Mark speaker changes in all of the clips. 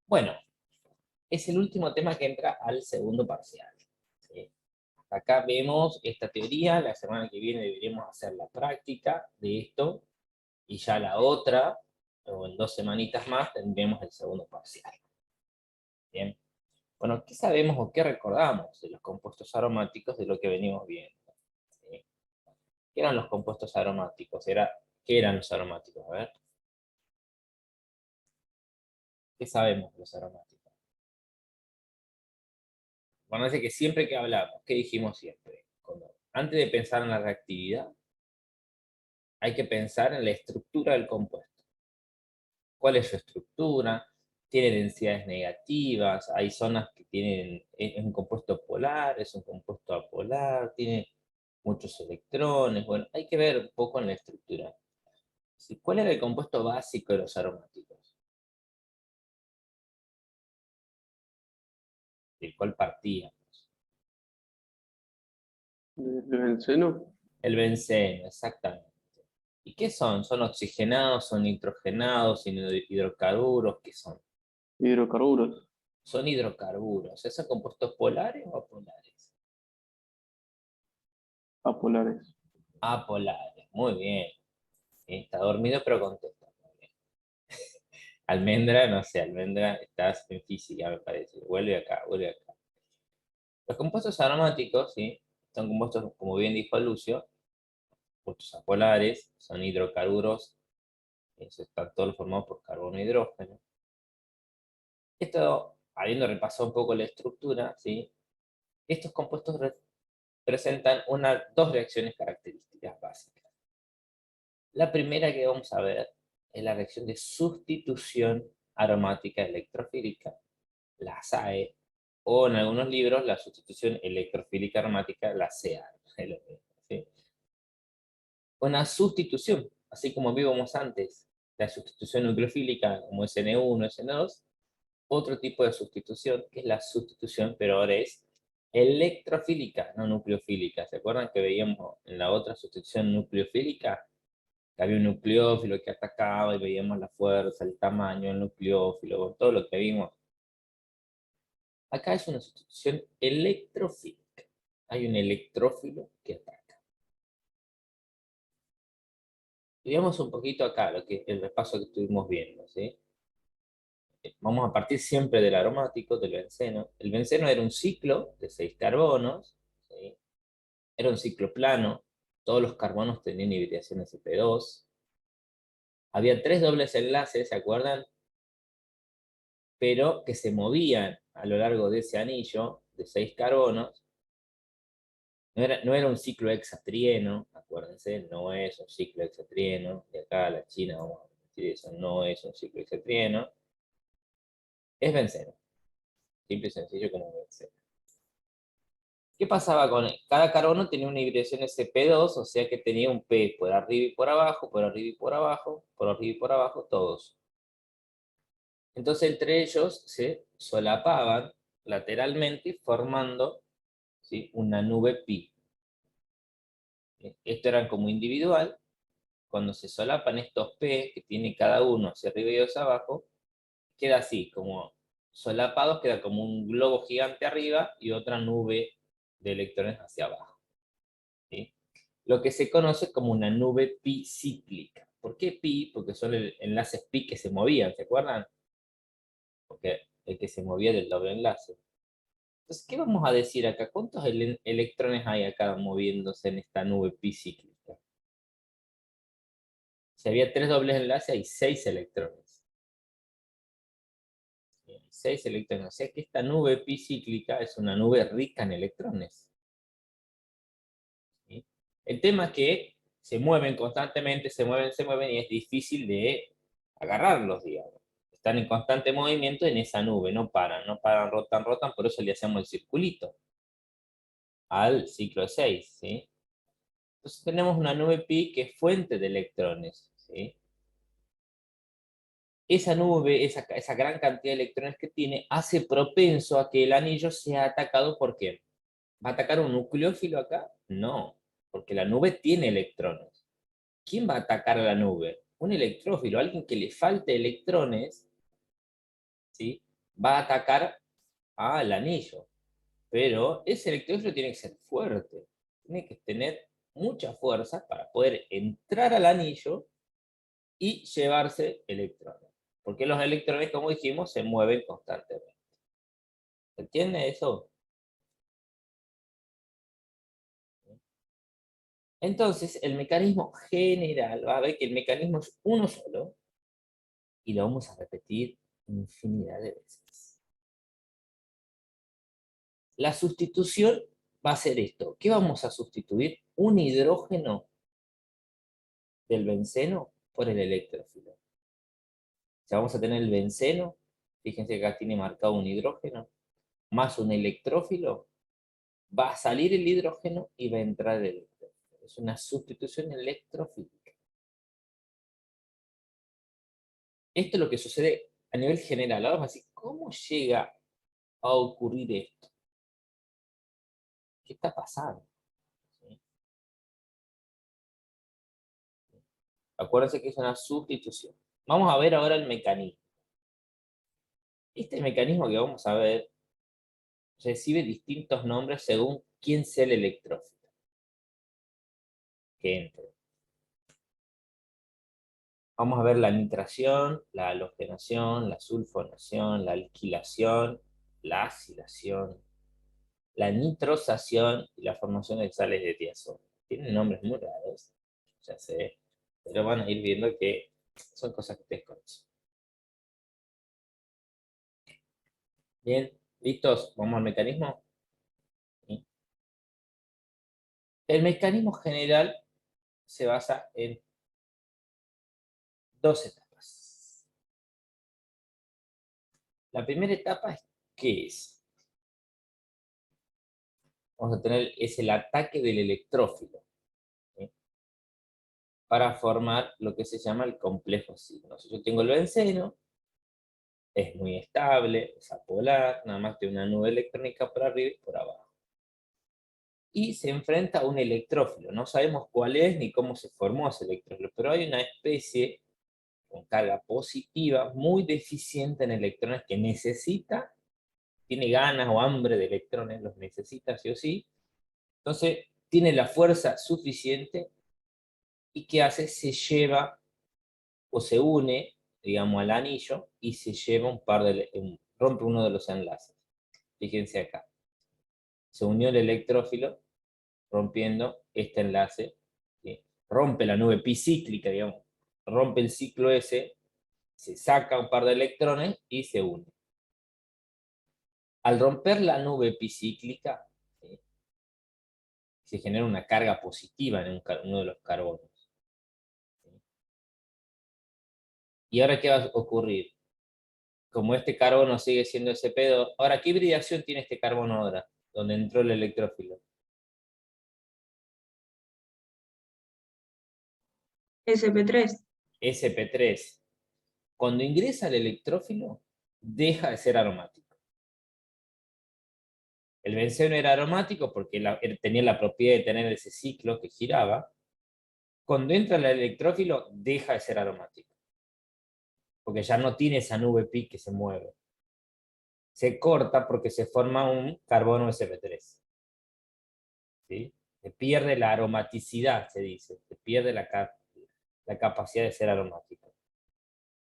Speaker 1: Bueno, es el último tema que entra al segundo parcial. ¿Sí? Acá vemos esta teoría, la semana que viene deberíamos hacer la práctica de esto, y ya la otra, o en 2 semanitas más, tendremos el segundo parcial. Bien. Bueno, ¿qué sabemos o qué recordamos de los compuestos aromáticos de lo que venimos viendo? ¿Sí? ¿Qué eran los compuestos aromáticos? ¿Qué eran los aromáticos? A ver. ¿Qué sabemos de los aromáticos? Bueno, dice que siempre que hablamos, ¿qué dijimos siempre? Antes de pensar en la reactividad, hay que pensar en la estructura del compuesto. ¿Cuál es su estructura? ¿Tiene densidades negativas? ¿Hay zonas que tienen, es un compuesto polar, es un compuesto apolar, tiene muchos electrones? Bueno, hay que ver un poco en la estructura. ¿Cuál era el compuesto básico de los aromáticos? ¿Del cual partíamos?
Speaker 2: ¿El benceno?
Speaker 1: El benceno, exactamente. ¿Y qué son? ¿Son oxigenados, son nitrogenados, son hidrocarburos? ¿Qué son?
Speaker 2: Hidrocarburos.
Speaker 1: Son hidrocarburos. ¿Son compuestos polares o apolares?
Speaker 2: Apolares.
Speaker 1: Apolares, muy bien. Está dormido pero contento. Muy bien. Almendra, no sé, Almendra, estás en física, me parece. Vuelve acá, vuelve acá. Los compuestos aromáticos, ¿sí? Son compuestos, como bien dijo Lucio, compuestos apolares, son hidrocarburos, están todos formados por carbono e hidrógeno. Esto, habiendo repasado un poco la estructura, ¿sí? Estos compuestos presentan dos reacciones características básicas. La primera que vamos a ver es la reacción de sustitución aromática electrofílica, la SAE, o en algunos libros la sustitución electrofílica aromática, la CA. ¿Sí? Una sustitución, así como vimos antes, la sustitución nucleofílica como SN1, SN2, otro tipo de sustitución, que es la sustitución, pero ahora es electrofílica, no nucleofílica. ¿Se acuerdan que veíamos en la otra sustitución nucleofílica? Que había un nucleófilo que atacaba y veíamos la fuerza, el tamaño del nucleófilo, todo lo que vimos. Acá es una sustitución electrofílica. Hay un electrófilo que ataca. Digamos un poquito acá el repaso que estuvimos viendo, ¿sí? Vamos a partir siempre del aromático, del benceno. El benceno era un ciclo de 6 carbonos, ¿sí? Era un ciclo plano, todos los carbonos tenían hibridación sp2. Había 3 dobles enlaces, ¿se acuerdan? Pero que se movían a lo largo de ese anillo de 6 carbonos. No era un ciclo hexatrieno, acuérdense, no es un ciclo hexatrieno. De acá a la China vamos a decir eso, no es un ciclo hexatrieno. Es benceno, simple y sencillo como benceno. ¿Qué pasaba con él? Cada carbono tenía una hibridación sp2, o sea que tenía un P por arriba y por abajo, por arriba y por abajo, por arriba y por abajo, todos. Entonces entre ellos se solapaban lateralmente formando, ¿sí?, una nube pi. Esto era como individual. Cuando se solapan estos P que tiene cada uno hacia arriba y hacia abajo, queda así, como solapados, queda como un globo gigante arriba y otra nube de electrones hacia abajo. ¿Sí? Lo que se conoce como una nube pi cíclica. ¿Por qué pi? Porque son enlaces pi que se movían, ¿se acuerdan? Porque el que se movía del doble enlace. Entonces, ¿qué vamos a decir acá? ¿Cuántos electrones hay acá moviéndose en esta nube pi cíclica? Si había 3 dobles enlaces, hay 6 electrones. 6 electrones. O sea que esta nube pi cíclica es una nube rica en electrones. ¿Sí? El tema es que se mueven constantemente, se mueven y es difícil de agarrarlos, digamos. Están en constante movimiento en esa nube, no paran, rotan, por eso le hacemos el circulito al ciclo de 6, ¿sí? Entonces tenemos una nube pi que es fuente de electrones, ¿sí? Esa nube, esa gran cantidad de electrones que tiene, hace propenso a que el anillo sea atacado por ¿qué? ¿Va a atacar un nucleófilo acá? No, porque la nube tiene electrones. ¿Quién va a atacar a la nube? Un electrófilo, alguien que le falte electrones, ¿sí? va a atacar al anillo. Pero ese electrófilo tiene que ser fuerte, tiene que tener mucha fuerza para poder entrar al anillo y llevarse electrones. Porque los electrones, como dijimos, se mueven constantemente. ¿Se entiende eso? Entonces, el mecanismo general, va a ver que el mecanismo es uno solo y lo vamos a repetir infinidad de veces. La sustitución va a ser esto. ¿Qué vamos a sustituir? Un hidrógeno del benceno por el electrófilo. O sea, vamos a tener el benceno, fíjense que acá tiene marcado un hidrógeno, más un electrófilo, va a salir el hidrógeno y va a entrar el electrófilo. Es una sustitución electrofílica. Esto es lo que sucede a nivel general. Ahora vamos a decir, ¿cómo llega a ocurrir esto? ¿Qué está pasando? ¿Sí? Acuérdense que es una sustitución. Vamos a ver ahora el mecanismo. Este mecanismo que vamos a ver recibe distintos nombres según quién sea el electrófilo que entre. Vamos a ver la nitración, la halogenación, la sulfonación, la alquilación, la acilación, la nitrosación y la formación de sales de diazo. Tienen nombres muy raros, ya sé, pero van a ir viendo que son cosas que ustedes conocen. Bien, ¿listos? ¿Vamos al mecanismo? ¿Sí? El mecanismo general se basa en dos etapas. La primera etapa es ¿qué es? Vamos a tener, es el ataque del electrófilo, ¿sí? Para formar lo que se llama el complejo signo. Si yo tengo el benceno, es muy estable, es apolar, nada más que una nube electrónica por arriba y por abajo. Y se enfrenta a un electrófilo. No sabemos cuál es ni cómo se formó ese electrófilo, pero hay una especie con carga positiva muy deficiente en electrones que necesita, tiene ganas o hambre de electrones, los necesita sí o sí. Entonces, tiene la fuerza suficiente y ¿qué hace? Se lleva o se une, digamos, al anillo y se lleva un par de, rompe uno de los enlaces. Fíjense acá. Se unió el electrófilo rompiendo este enlace, ¿sí? Rompe la nube pi cíclica, digamos, rompe el ciclo ese, se saca un par de electrones y se une. Al romper la nube epicíclica, ¿sí? Se genera una carga positiva en uno de los carbonos. ¿Sí? ¿Y ahora qué va a ocurrir? Como este carbono sigue siendo ese pedo, ahora, ¿qué hibridación tiene este carbono ahora? Donde entró el electrófilo.
Speaker 3: SP3.
Speaker 1: sp3. Cuando ingresa el electrófilo, deja de ser aromático. El benceno era aromático porque tenía la propiedad de tener ese ciclo que giraba. Cuando entra el electrófilo, deja de ser aromático. Porque ya no tiene esa nube pi que se mueve. Se corta porque se forma un carbono sp3. ¿Sí? Se pierde la aromaticidad, se dice. Se pierde la capacidad de ser aromático.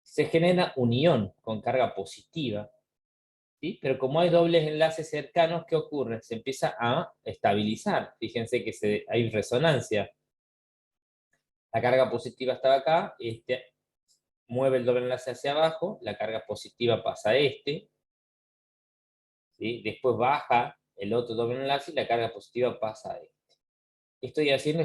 Speaker 1: Se genera unión con carga positiva, ¿sí? Pero como hay dobles enlaces cercanos, ¿qué ocurre? Se empieza a estabilizar. Fíjense que hay resonancia. La carga positiva estaba acá, mueve el doble enlace hacia abajo, la carga positiva pasa a este, ¿sí? Después baja el otro doble enlace y la carga positiva pasa a este. ¿Qué estoy haciendo?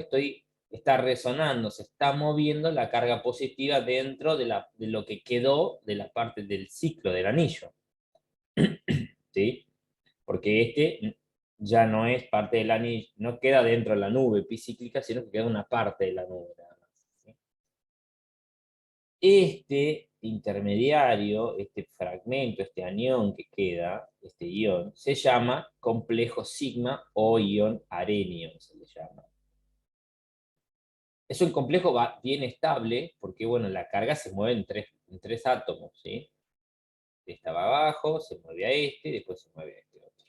Speaker 1: Está resonando, se está moviendo la carga positiva dentro de lo que quedó de la parte del ciclo del anillo. ¿Sí? Porque ya no es parte del anillo, no queda dentro de la nube bicíclica, sino que queda una parte de la nube nada más. ¿Sí? Este intermediario, este fragmento, este anión que queda, este ion, se llama complejo sigma o ion arenio, se le llama. Es un complejo bien estable porque, bueno, la carga se mueve en tres átomos, ¿sí? estaba abajo, se mueve a este y después se mueve a este otro.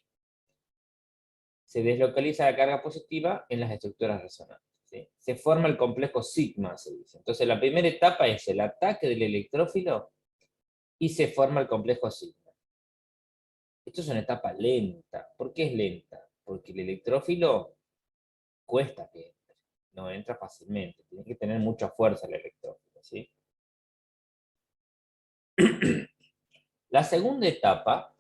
Speaker 1: Se deslocaliza la carga positiva en las estructuras resonantes, ¿sí? Se forma el complejo sigma, se dice. Entonces la primera etapa es el ataque del electrófilo y se forma el complejo sigma. Esto es una etapa lenta. ¿Por qué es lenta? Porque el electrófilo cuesta que entre, no entra fácilmente, tiene que tener mucha fuerza el electrófilo, ¿sí? La segunda etapa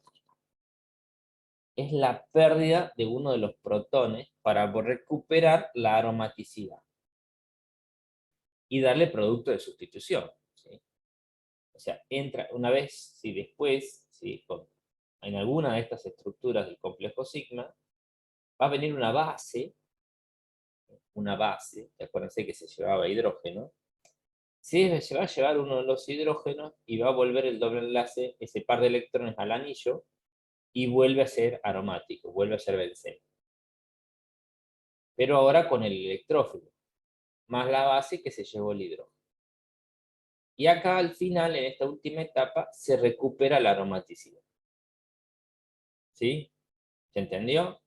Speaker 1: es la pérdida de uno de los protones para recuperar la aromaticidad y darle producto de sustitución, ¿sí? O sea, entra una vez, si después, ¿sí? En alguna de estas estructuras del complejo sigma, va a venir una base, acuérdense que se llevaba hidrógeno, se va a llevar uno de los hidrógenos y va a volver el doble enlace, ese par de electrones al anillo, y vuelve a ser aromático, vuelve a ser benceno. Pero ahora con el electrófilo, más la base que se llevó el hidrógeno. Y acá al final, en esta última etapa, se recupera la aromaticidad. ¿Sí? ¿Se entendió?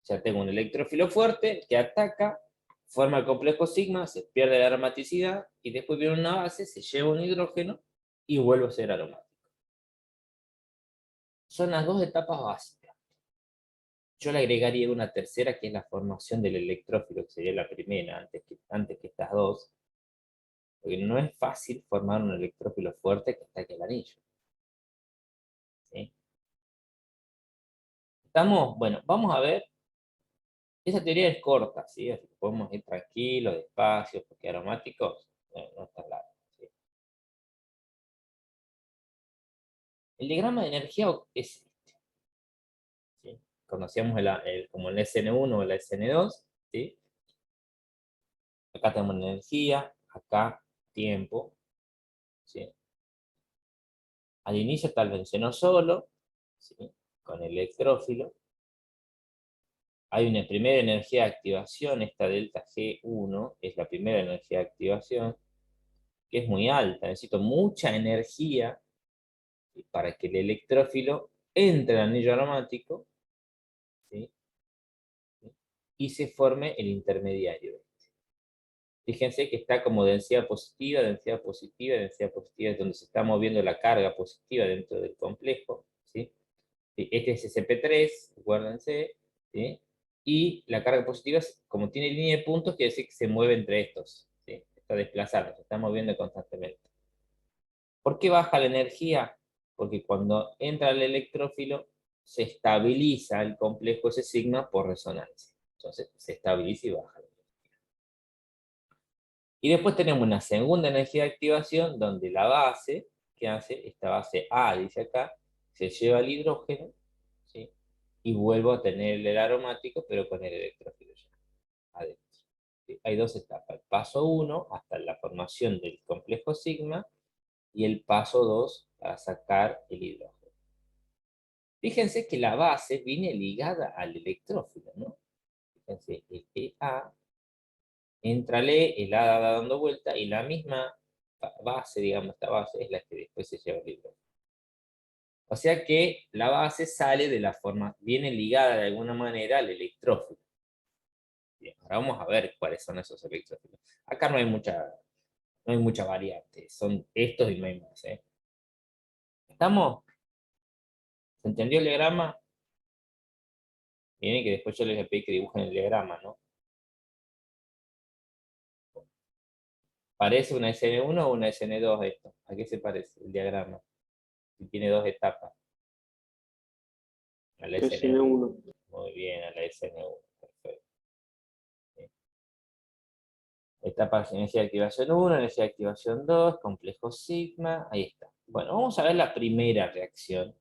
Speaker 1: Ya tengo un electrófilo fuerte que ataca, forma el complejo sigma, se pierde la aromaticidad, y después viene una base, se lleva un hidrógeno y vuelve a ser aromático. Son las dos etapas básicas. Yo le agregaría una tercera, que es la formación del electrófilo, que sería la primera, antes que estas dos, porque no es fácil formar un electrófilo fuerte que ataque el anillo. ¿Sí? Bueno, vamos a ver. Esa teoría es corta, ¿sí? Así que podemos ir tranquilos, despacio, porque aromáticos no es tan largo, ¿sí? El diagrama de energía es este, ¿sí? Conocíamos como el SN1 o el SN2, ¿sí? Acá tenemos energía, acá tiempo, ¿sí? Al inicio está el benceno solo, ¿sí? Con el electrófilo. Hay una primera energía de activación, esta delta G1 es la primera energía de activación, que es muy alta. Necesito mucha energía para que el electrófilo entre al anillo aromático, ¿sí? Y se forme el intermediario. Fíjense que está como densidad positiva, densidad positiva, densidad positiva, es donde se está moviendo la carga positiva dentro del complejo, ¿sí? Este es SP3, acuérdense, ¿sí? Y la carga positiva, como tiene línea de puntos, quiere decir que se mueve entre estos, ¿sí? Está desplazando, se está moviendo constantemente. ¿Por qué baja la energía? Porque cuando entra el electrófilo, se estabiliza el complejo ese sigma por resonancia. Entonces, se estabiliza y baja. Y después tenemos una segunda energía de activación, donde la base, que hace, esta base A, dice acá, se lleva el hidrógeno, ¿sí? Y vuelvo a tener el aromático, pero con el electrófilo ya adentro. ¿Sí? Hay dos etapas. El paso 1, hasta la formación del complejo sigma, y el paso 2, para sacar el hidrógeno. Fíjense que la base viene ligada al electrófilo, ¿no? Fíjense, el A, entrale, el A va dando vuelta, y la misma base, digamos, esta base, es la que después se lleva el hidrógeno. O sea que la base sale de la forma, viene ligada de alguna manera al electrófilo. Bien, ahora vamos a ver cuáles son esos electrófilos. Acá no hay mucha variante, son estos y no hay más, ¿eh? ¿Estamos? ¿Se entendió el diagrama? Miren que después yo les voy a pedir que dibujen el diagrama, ¿no? ¿Parece una SN1 o una SN2 esto? ¿A qué se parece el diagrama? Si tiene dos etapas. A la SN1.
Speaker 2: SN1.
Speaker 1: Muy bien, a la SN1. Perfecto. Etapa de energía de activación 1, energía de activación 2, complejo sigma. Ahí está. Bueno, vamos a ver la primera reacción,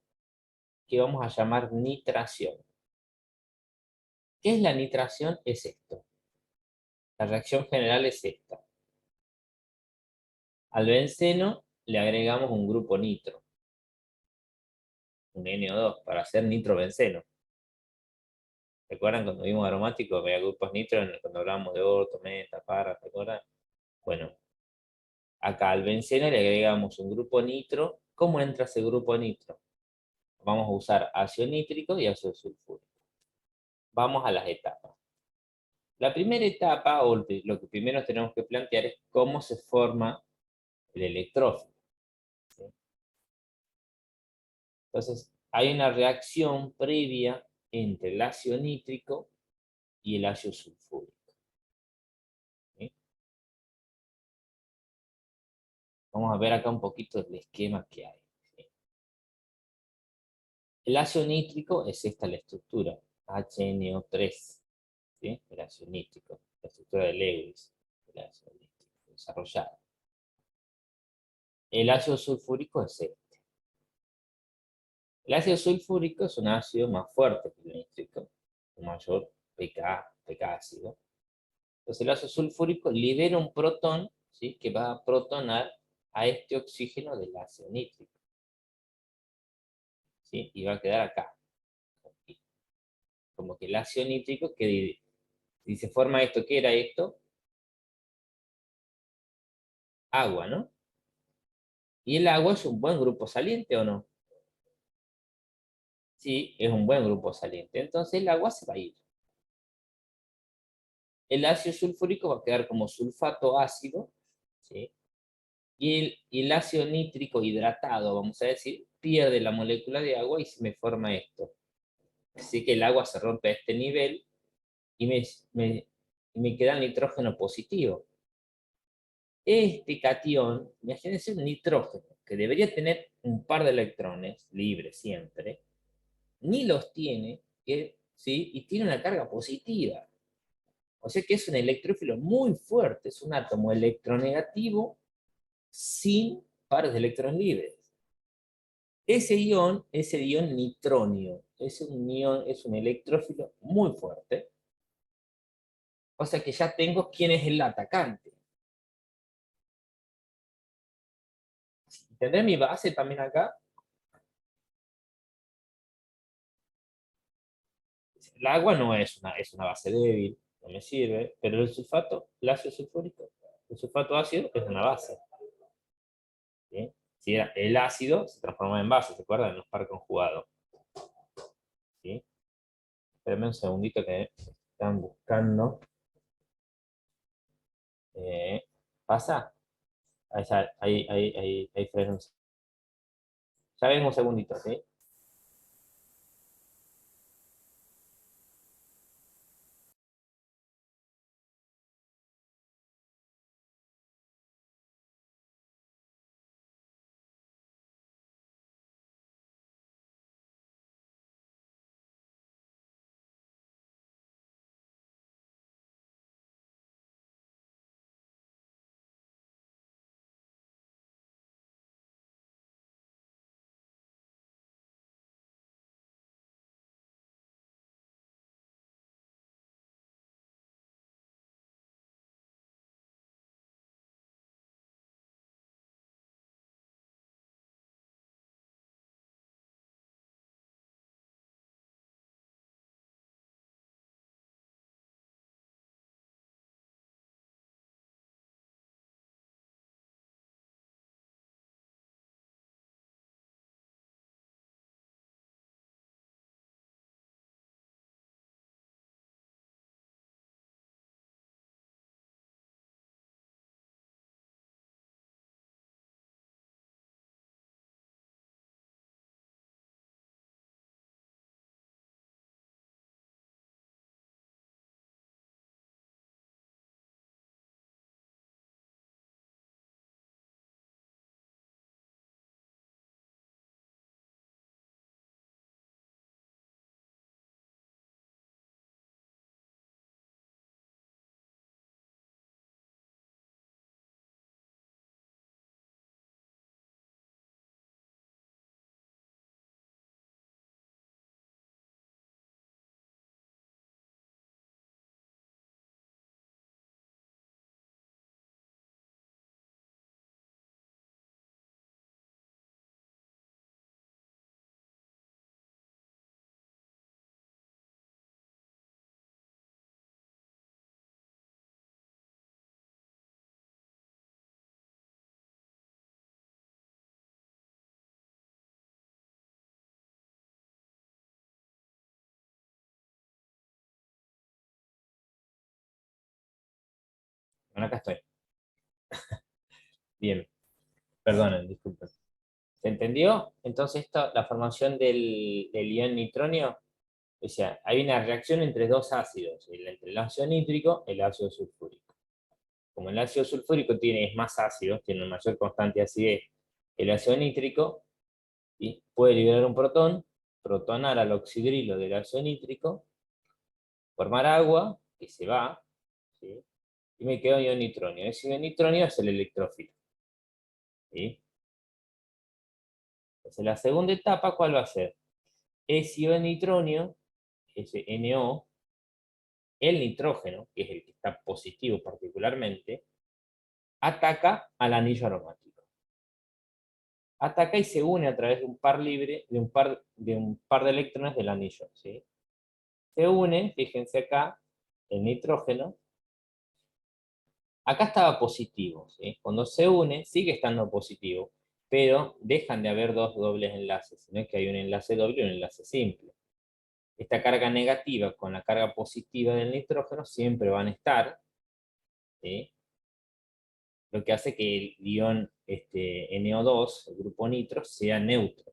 Speaker 1: que vamos a llamar nitración. ¿Qué es la nitración? Es esto. La reacción general es esta. Al benceno le agregamos un grupo nitro, un NO2, para hacer nitrobenceno. ¿Recuerdan cuando vimos aromáticos, había grupos nitro cuando hablábamos de orto, meta, para, ¿recuerdan? Bueno, Acá al benceno le agregamos un grupo nitro. ¿Cómo entra ese grupo nitro? Vamos a usar ácido nítrico y ácido sulfúrico. Vamos a las etapas. La primera etapa, o lo que primero tenemos que plantear, es cómo se forma el electrófilo. ¿Sí? Entonces, hay una reacción previa entre el ácido nítrico y el ácido sulfúrico. ¿Sí? Vamos a ver acá un poquito el esquema que hay. ¿Sí? El ácido nítrico es esta la estructura, HNO3, ¿sí? El ácido nítrico, la estructura de Lewis, el ácido nítrico desarrollado. El ácido sulfúrico es este. El ácido sulfúrico es un ácido más fuerte que el nítrico, con mayor pK ácido. Entonces el ácido sulfúrico libera un protón, ¿sí? Que va a protonar a este oxígeno del ácido nítrico. ¿Sí? Y va a quedar acá. Como que el ácido nítrico, que si se forma esto, ¿qué era esto? Agua, ¿no? ¿Y el agua es un buen grupo saliente o no? Sí, es un buen grupo saliente. Entonces el agua se va a ir. El ácido sulfúrico va a quedar como sulfato ácido, ¿sí? Y el ácido nítrico hidratado, vamos a decir, pierde la molécula de agua y se me forma esto. Así que el agua se rompe a este nivel y me queda el nitrógeno positivo. Este catión, imagínense un nitrógeno, que debería tener un par de electrones libres siempre, ni los tiene, ¿sí? Y tiene una carga positiva. O sea que es un electrófilo muy fuerte, es un átomo electronegativo sin pares de electrones libres. Ese ion es el ion nitronio, es un electrófilo muy fuerte. O sea que ya tengo quién es el atacante. ¿Tendré mi base también acá? El agua no es una base débil, no me sirve, pero el sulfato, el ácido sulfúrico, el sulfato ácido es una base. ¿Sí? Si era el ácido, se transforma en base, ¿se acuerdan? En los par conjugados. ¿Sí? Espérenme un segundito que están buscando. ¿Pasa? Ahí frenan. Ya ven un segundito, ¿sí? Bueno, acá estoy. Bien, perdonen, disculpen. ¿Se entendió? Entonces, la formación del ion nitronio, o sea, hay una reacción entre dos ácidos, entre el ácido nítrico y el ácido sulfúrico. Como el ácido sulfúrico es más ácido, tiene una mayor constante de acidez que el ácido nítrico, y puede liberar un protón, protonar al oxidrilo del ácido nítrico, formar agua, que se va, ¿sí? Y me queda ion nitronio. Ese ion nitronio es el electrófilo. ¿Sí? Entonces, la segunda etapa, ¿cuál va a ser? Ese ion nitronio, ese NO, el nitrógeno, que es el que está positivo particularmente, ataca al anillo aromático. Ataca y se une a través de un par libre, de un par de electrones del anillo. ¿Sí? Se une, fíjense acá, el nitrógeno. Acá estaba positivo. ¿Sí? Cuando se une, sigue estando positivo, pero dejan de haber dos dobles enlaces, sino que hay un enlace doble y un enlace simple. Esta carga negativa con la carga positiva del nitrógeno siempre van a estar, ¿sí? Lo que hace que el ion NO2, el grupo nitro, sea neutro.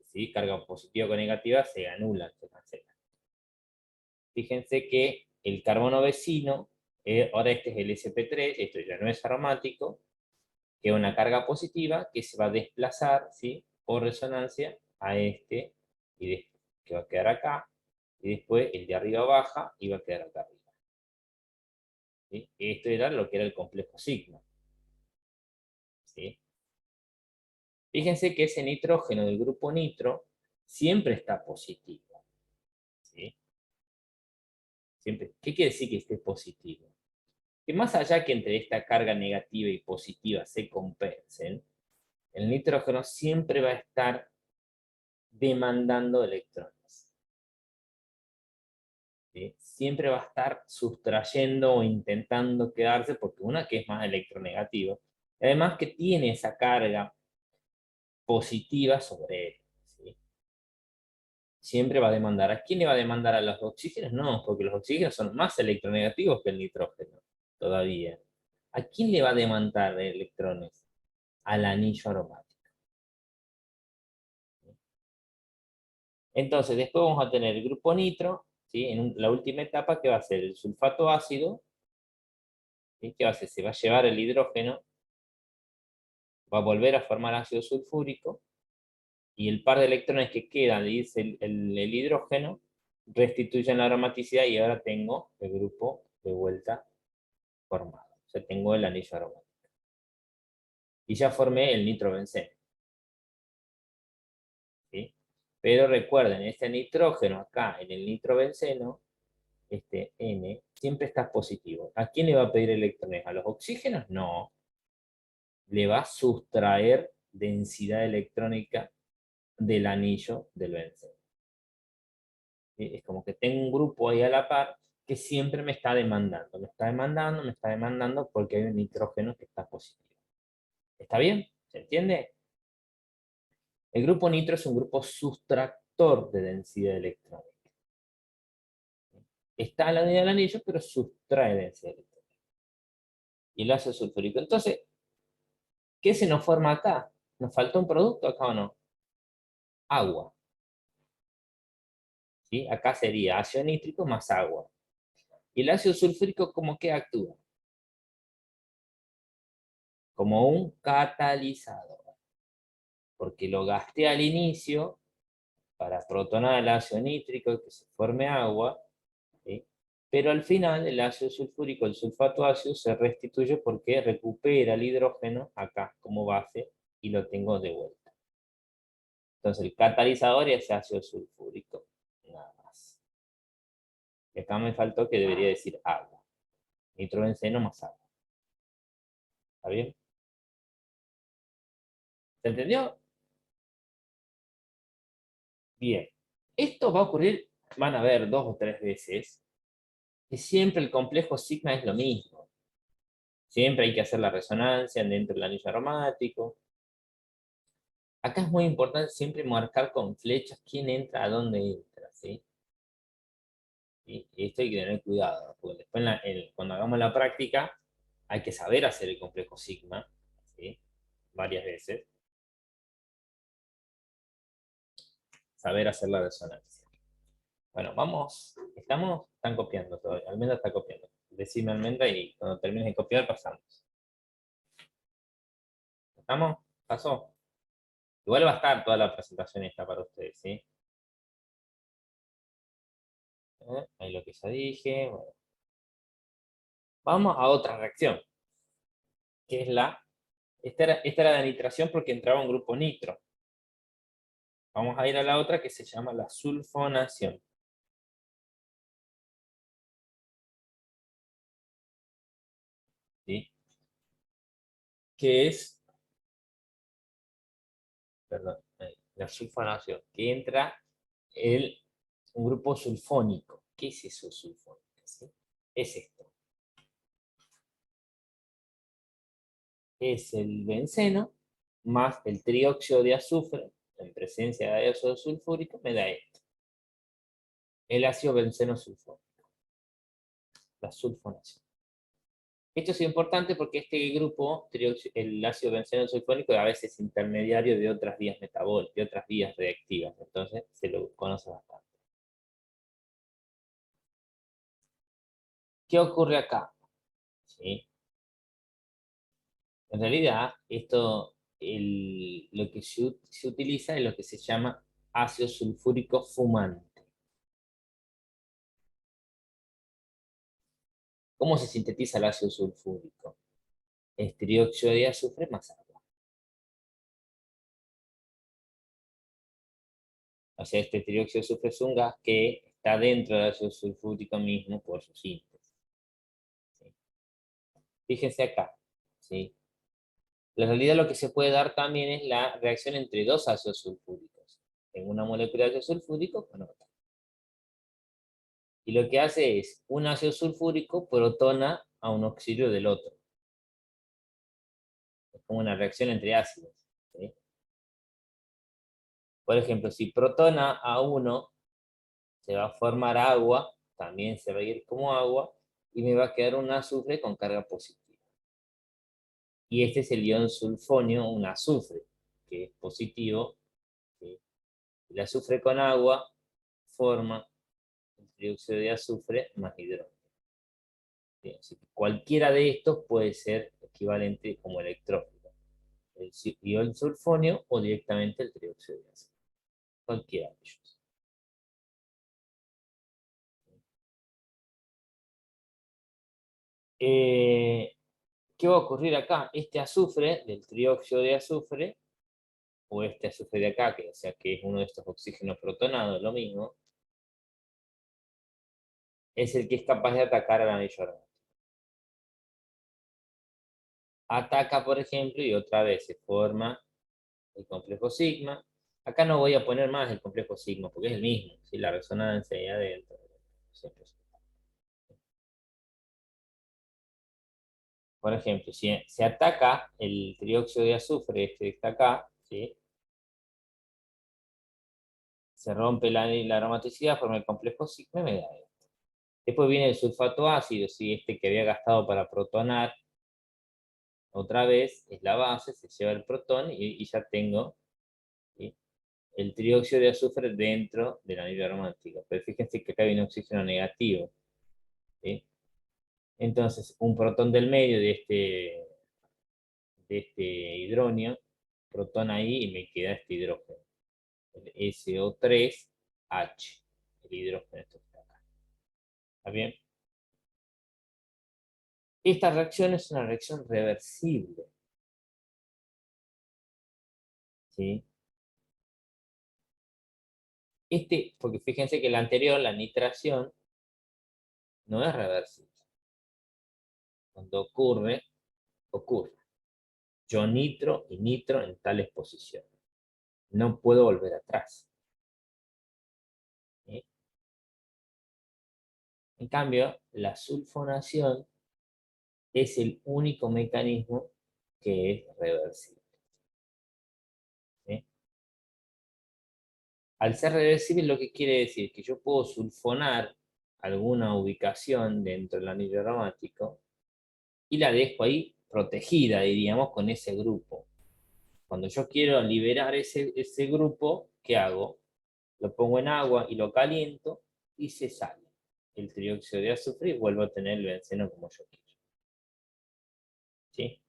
Speaker 1: ¿Sí? Carga positiva con negativa se anulan, se cancelan. Fíjense que el carbono vecino, ahora este es el sp3, esto ya no es aromático, que es una carga positiva que se va a desplazar, ¿sí? Por resonancia a este, que va a quedar acá, y después el de arriba baja y va a quedar acá arriba. ¿Sí? Esto era lo que era el complejo sigma. ¿Sí? Fíjense que ese nitrógeno del grupo nitro siempre está positivo. ¿Sí? Siempre. ¿Qué quiere decir que esté positivo? Que más allá que entre esta carga negativa y positiva se compensen, el nitrógeno siempre va a estar demandando electrones. ¿Sí? Siempre va a estar sustrayendo o intentando quedarse, porque una que es más electronegativo, además que tiene esa carga positiva sobre él. ¿Sí? Siempre va a demandar. ¿A quién le va a demandar? ¿A los oxígenos? No, porque los oxígenos son más electronegativos que el nitrógeno, todavía. ¿A quién le va a demandar electrones? Al anillo aromático. Entonces, después vamos a tener el grupo nitro, ¿sí? En la última etapa, que va a ser el sulfato ácido, ¿sí? ¿Qué va a hacer? Se va a llevar el hidrógeno, va a volver a formar ácido sulfúrico, y el par de electrones que quedan, dice el hidrógeno, restituyen la aromaticidad y ahora tengo el grupo de vuelta formado. O sea, tengo el anillo aromático. Y ya formé el nitrobenceno. ¿Sí? Pero recuerden, este nitrógeno acá en el nitrobenceno, este N, siempre está positivo. ¿A quién le va a pedir electrones? ¿A los oxígenos? No. Le va a sustraer densidad electrónica del anillo del benceno. ¿Sí? Es como que tengo un grupo ahí a la par que siempre me está demandando. Me está demandando porque hay un nitrógeno que está positivo. ¿Está bien? ¿Se entiende? El grupo nitro es un grupo sustractor de densidad electrónica. Está a la unidad del anillo, pero sustrae densidad electrónica. Y el ácido sulfúrico. Entonces, ¿qué se nos forma acá? ¿Nos faltó un producto acá o no? Agua. ¿Sí? Acá sería ácido nítrico más agua. ¿Y el ácido sulfúrico cómo que actúa? Como un catalizador. Porque lo gasté al inicio para protonar el ácido nítrico y que se forme agua, ¿sí? Pero al final el ácido sulfúrico, el sulfato ácido, se restituye porque recupera el hidrógeno acá como base y lo tengo de vuelta. Entonces el catalizador es ácido sulfúrico, nada más. Y acá me faltó que debería decir agua. Nitrobenceno más agua. ¿Está bien? ¿Se entendió? Bien. Esto va a ocurrir, van a ver 2 o 3 veces, y siempre el complejo sigma es lo mismo. Siempre hay que hacer la resonancia dentro del anillo aromático. Acá es muy importante siempre marcar con flechas quién entra, a dónde entra, ¿sí? ¿sí? Y esto hay que tener cuidado, porque después cuando hagamos la práctica hay que saber hacer el complejo sigma, ¿sí? Varias veces, saber hacer la resonancia. Bueno, vamos, están copiando todavía, Almendra está copiando. Decime Almendra y cuando termines de copiar pasamos. ¿Estamos? ¿Pasó? Igual va a estar toda la presentación esta para ustedes, ¿sí? Ahí lo que ya dije. Bueno. Vamos a otra reacción, que es esta era de nitración porque entraba un grupo nitro. Vamos a ir a la otra que se llama la sulfonación. ¿Sí? Que es, perdón, la sulfonación, que entra un grupo sulfónico. ¿Qué es eso sulfónico? ¿Sí? Es esto. Es el benceno más el trióxido de azufre en presencia de ácido sulfúrico me da esto. El ácido benceno sulfónico. La sulfonación. Esto es importante porque este grupo, el ácido benceno sulfónico, a veces es intermediario de otras vías metabólicas, de otras vías reactivas, entonces se lo conoce bastante. ¿Qué ocurre acá? ¿Sí? En realidad, lo que se utiliza es lo que se llama ácido sulfúrico fumante. ¿Cómo se sintetiza el ácido sulfúrico? Es trióxido de azufre más agua. O sea, este trióxido de azufre es un gas que está dentro del ácido sulfúrico mismo por su síntesis. ¿Sí? Fíjense acá. ¿Sí? En realidad lo que se puede dar también es la reacción entre dos ácidos sulfúricos. Tengo una molécula de ácido sulfúrico con otra. Y lo que hace es, un ácido sulfúrico protona a un oxígeno del otro. Es como una reacción entre ácidos. ¿Sí? Por ejemplo, si protona a uno, se va a formar agua, también se va a ir como agua, y me va a quedar un azufre con carga positiva. Y este es el ion sulfonio, un azufre, que es positivo. ¿Sí? El azufre con agua forma el trióxido de azufre más hidrógeno. ¿Sí? Así que cualquiera de estos puede ser equivalente como electrófilo. El ion sulfonio o directamente el trióxido de azufre. Cualquiera de ellos. ¿Qué va a ocurrir acá? Este azufre, del trióxido de azufre, o este azufre de acá, que, o sea, que es uno de estos oxígenos protonados, lo mismo, es el que es capaz de atacar al anillo aromático. Ataca, por ejemplo, y otra vez se forma el complejo sigma. Acá no voy a poner más el complejo sigma, porque es el mismo, ¿sí? La resonancia ahí adentro. Siempre. Por ejemplo, si se ataca el trióxido de azufre, este que está acá, ¿sí? Se rompe la aromaticidad, forma el complejo sigma y me da esto. Después viene el sulfato ácido, ¿sí? Este que había gastado para protonar, otra vez es la base, se lleva el protón y ya tengo, ¿sí? El trióxido de azufre dentro del anillo aromático. Pero fíjense que acá viene oxígeno negativo. ¿Sí? Entonces, un protón del medio de este hidronio, protón ahí y me queda este hidrógeno. El SO3H, el hidrógeno esto que está acá. ¿Está bien? Esta reacción es una reacción reversible. ¿Sí? Porque fíjense que la anterior, la nitración, no es reversible. Cuando ocurre. Yo nitro y nitro en tales posiciones. No puedo volver atrás. ¿Sí? En cambio, la sulfonación es el único mecanismo que es reversible. ¿Sí? Al ser reversible, lo que quiere decir que yo puedo sulfonar alguna ubicación dentro del anillo aromático y la dejo ahí protegida, diríamos, con ese grupo. Cuando yo quiero liberar ese grupo, ¿qué hago? Lo pongo en agua y lo caliento y se sale el trióxido de azufre y vuelvo a tener el benceno como yo quiero. ¿Sí?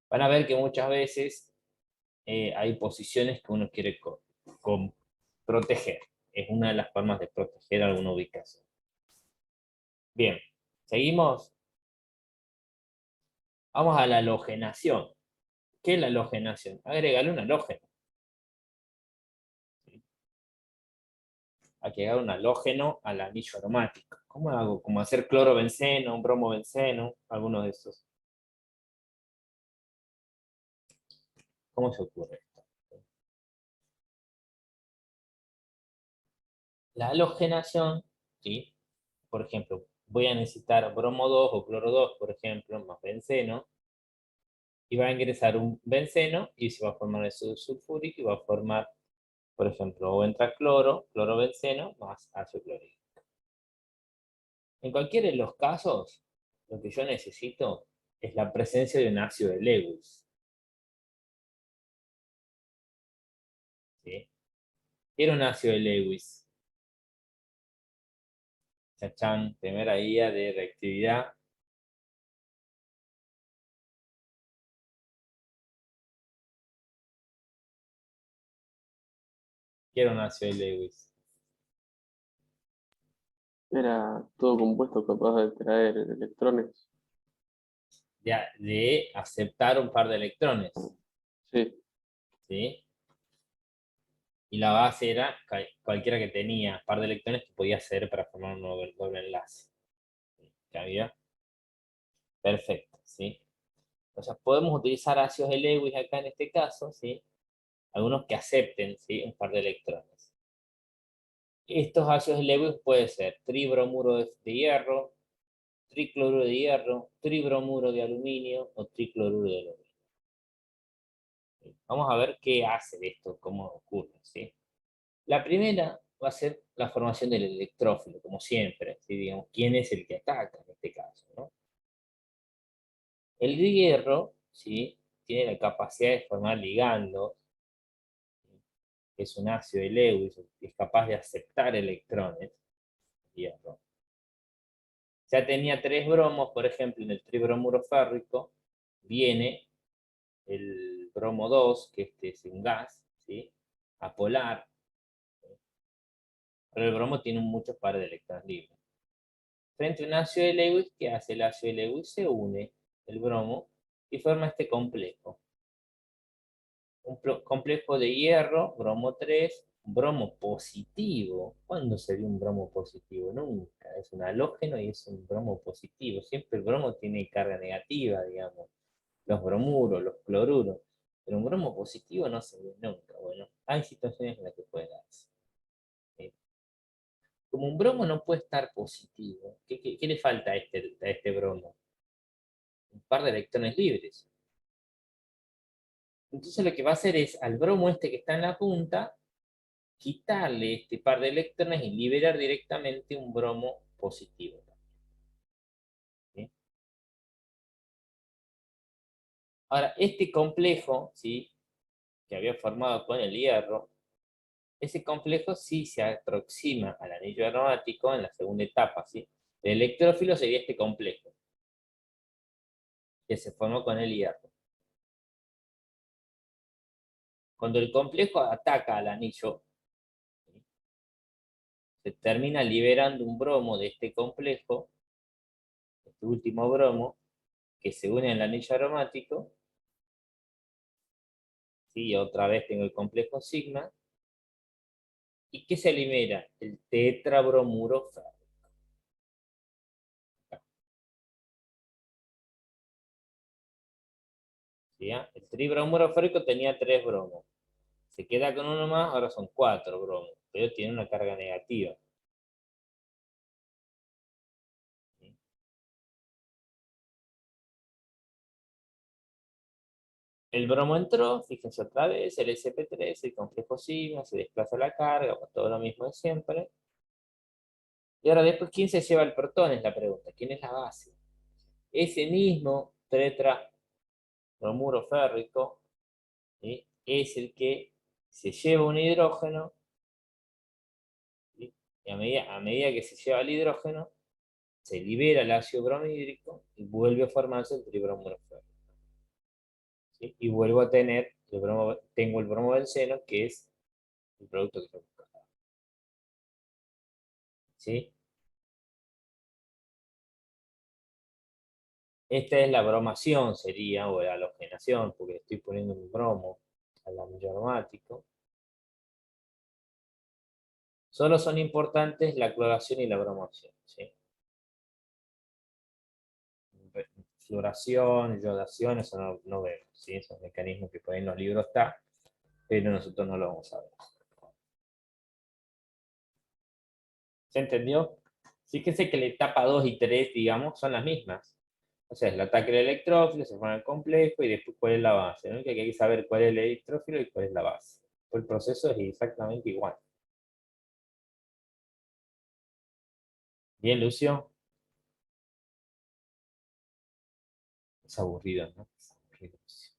Speaker 1: Van a ver que muchas veces hay posiciones que uno quiere proteger. Es una de las formas de proteger alguna ubicación. Bien, seguimos. Vamos a la halogenación. ¿Qué es la halogenación? Agregarle un halógeno. Hay que agregar un halógeno al anillo aromático. ¿Cómo hago? Como hacer clorobenceno, bromobenceno, alguno de esos. ¿Cómo se ocurre esto? La halogenación, ¿sí? Por ejemplo, voy a necesitar bromo 2 o cloro 2, por ejemplo, más benceno, y va a ingresar un benceno y se va a formar el ácido sulfúrico y va a formar, por ejemplo, o entra cloro, clorobenceno más ácido clorhídrico. En cualquiera de los casos, lo que yo necesito es la presencia de un ácido de Lewis. ¿Sí? Quiero un ácido de Lewis. Chachán, primera guía de reactividad. Quiero un ácido de Lewis.
Speaker 2: Era todo compuesto capaz de traer electrones.
Speaker 1: De aceptar un par de electrones.
Speaker 2: Sí,
Speaker 1: ¿Sí? Y la base era cualquiera que tenía par de electrones que podía hacer para formar un doble enlace. ¿Que había? Perfecto, ¿sí? O sea, podemos utilizar ácidos de Lewis acá en este caso, ¿sí? Algunos que acepten, ¿sí? Un par de electrones. Estos ácidos de Lewis pueden ser tribromuro de hierro, tricloruro de hierro, tribromuro de aluminio o tricloruro de aluminio. Vamos a ver qué hace esto, cómo ocurre, ¿sí? La primera va a ser la formación del electrófilo, como siempre, ¿sí? Digamos, quién es el que ataca en este caso, ¿no? El hierro, ¿sí? Tiene la capacidad de formar ligandos, que es un ácido de Lewis, es capaz de aceptar electrones, hierro. Ya tenía 3 bromos, por ejemplo, en el tribromuro férrico, viene el bromo 2, que este es un gas, ¿sí? Apolar, pero el bromo tiene muchos pares de electrones libres. Frente a un ácido de Lewis, ¿qué hace el ácido de Lewis? Se une el bromo y forma este complejo. Un complejo de hierro, bromo 3, bromo positivo. ¿Cuándo se vio un bromo positivo? Nunca. Es un halógeno y es un bromo positivo. Siempre el bromo tiene carga negativa, digamos. Los bromuros, los cloruros. Pero un bromo positivo no se ve nunca. Bueno, hay situaciones en las que puede darse. Como un bromo no puede estar positivo, ¿qué le falta a este bromo? Un par de electrones libres. Entonces lo que va a hacer es al bromo este que está en la punta, quitarle este par de electrones y liberar directamente un bromo positivo. ¿Sí? Ahora, este complejo, ¿sí? Que había formado con el hierro, ese complejo sí se aproxima al anillo aromático en la segunda etapa. ¿Sí? El electrófilo sería este complejo que se formó con el hierro. Cuando el complejo ataca al anillo, ¿sí? Se termina liberando un bromo de este complejo, este último bromo, que se une al anillo aromático, ¿sí? Otra vez tengo el complejo sigma, ¿y qué se libera? El tetrabromuro férrico. ¿Sí? El tribromuro férrico tenía 3 bromos, se queda con uno más, ahora son 4 bromos, pero tiene una carga negativa. ¿Sí? El bromo entró, fíjense otra vez, el sp3, el complejo sigma, se desplaza la carga, todo lo mismo de siempre. Y ahora después, ¿quién se lleva el protón? Es la pregunta. ¿Quién es la base? Ese mismo tetrabromuro férrico, ¿sí? Es el que se lleva un hidrógeno, ¿sí? Y a medida que se lleva el hidrógeno, se libera el ácido bromhídrico y vuelve a formarse el tribromuro férrico. ¿Sí? Y vuelvo a tener, tengo el bromobenceno, que es el producto que yo buscaba. ¿Sí? Esta es la bromación, sería, o la halogenación, porque estoy poniendo un bromo al anillo aromático. Solo son importantes la cloración y la bromación. ¿Sí? Fluoración, yodación, eso no vemos. ¿Sí? Esos mecanismos que por ahí en los libros está, pero nosotros no lo vamos a ver. ¿Se entendió? Fíjense que la etapa 2 y 3, digamos, son las mismas. O sea, es el ataque del electrófilo, se forma el complejo y después cuál es la base. ¿No? Que hay que saber cuál es el electrófilo y cuál es la base. El proceso es exactamente igual. Bien, Lucio. Es aburrido, ¿no? Es aburrido, Lucio.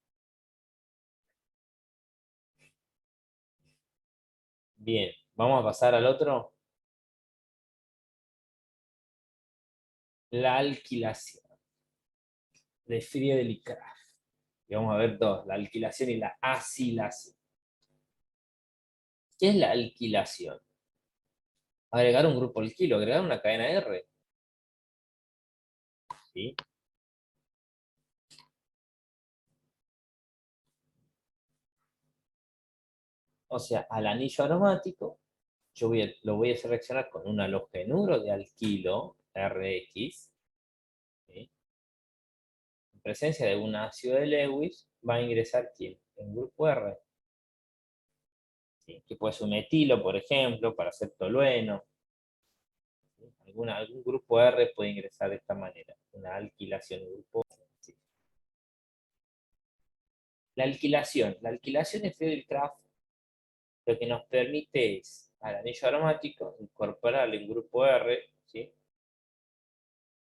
Speaker 1: Bien, vamos a pasar al otro. La alquilación de Friedrich Krafft. Y vamos a ver dos, la alquilación y la acilación. ¿Qué es la alquilación? Agregar un grupo alquilo, agregar una cadena R. ¿Sí? O sea, al anillo aromático, lo voy a hacer reaccionar con un halogenuro de alquilo, RX, ¿sí? En presencia de un ácido de Lewis, va a ingresar ¿quién? El grupo R, ¿sí? Que puede ser un etilo, por ejemplo, para hacer tolueno. ¿Sí? Algún grupo R puede ingresar de esta manera, una alquilación de grupo R. ¿Sí? La alquilación es Friedrich-Krafft, lo que nos permite es al anillo aromático incorporarle un grupo R, ¿sí?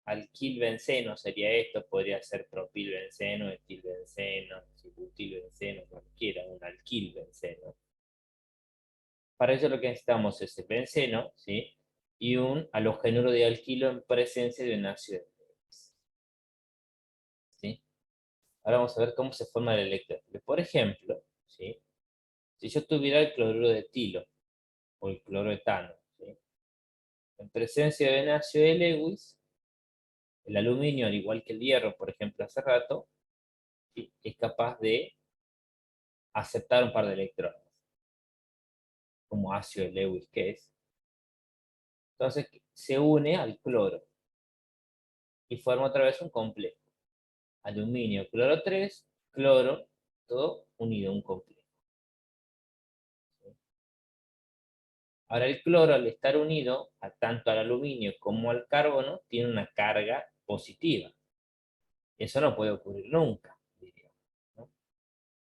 Speaker 1: Alquilbenceno sería esto, podría ser propilbenceno, etilbenceno, butilbenceno, cualquiera, un alquilbenceno. Para ello lo que necesitamos es el benceno, ¿sí? Y un halogenuro de alquilo en presencia de un ácido de Lewis, ¿sí? Ahora vamos a ver cómo se forma el electrófilo. Por ejemplo, ¿sí? Si yo tuviera el cloruro de etilo o el cloroetano, ¿sí? En presencia de un ácido de Lewis, el aluminio, al igual que el hierro, por ejemplo, hace rato, ¿sí? Es capaz de aceptar un par de electrones, como ácido de Lewis que es. Entonces se une al cloro y forma otra vez un complejo. Aluminio, cloro 3, cloro, todo unido a un complejo. Ahora el cloro, al estar unido tanto al aluminio como al carbono, tiene una carga positiva. Eso no puede ocurrir nunca, diría, ¿no?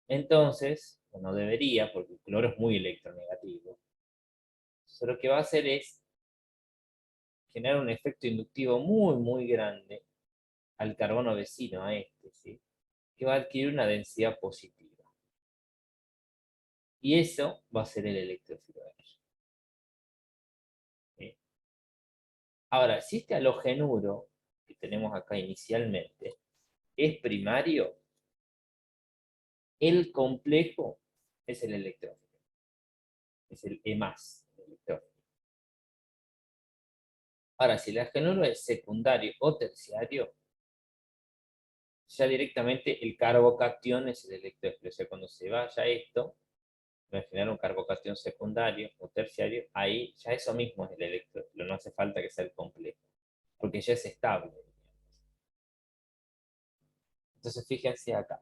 Speaker 1: Entonces, no debería, porque el cloro es muy electronegativo. Entonces, lo que va a hacer es generar un efecto inductivo muy grande al carbono vecino, a este, ¿sí? Que va a adquirir una densidad positiva. Y eso va a ser el electrófilo de H, ¿sí? Ahora, si este halogenuro que tenemos acá inicialmente es primario, el complejo es el electrófilo, es el E+, el electrófilo. Ahora, si el halogenuro es secundario o terciario, ya directamente el carbocatión es el electrófilo. O sea, cuando se vaya esto, va a generar un carbocatión secundario o terciario, ahí ya eso mismo es el electrófilo, no hace falta que sea el complejo, porque ya es estable. Entonces fíjense acá,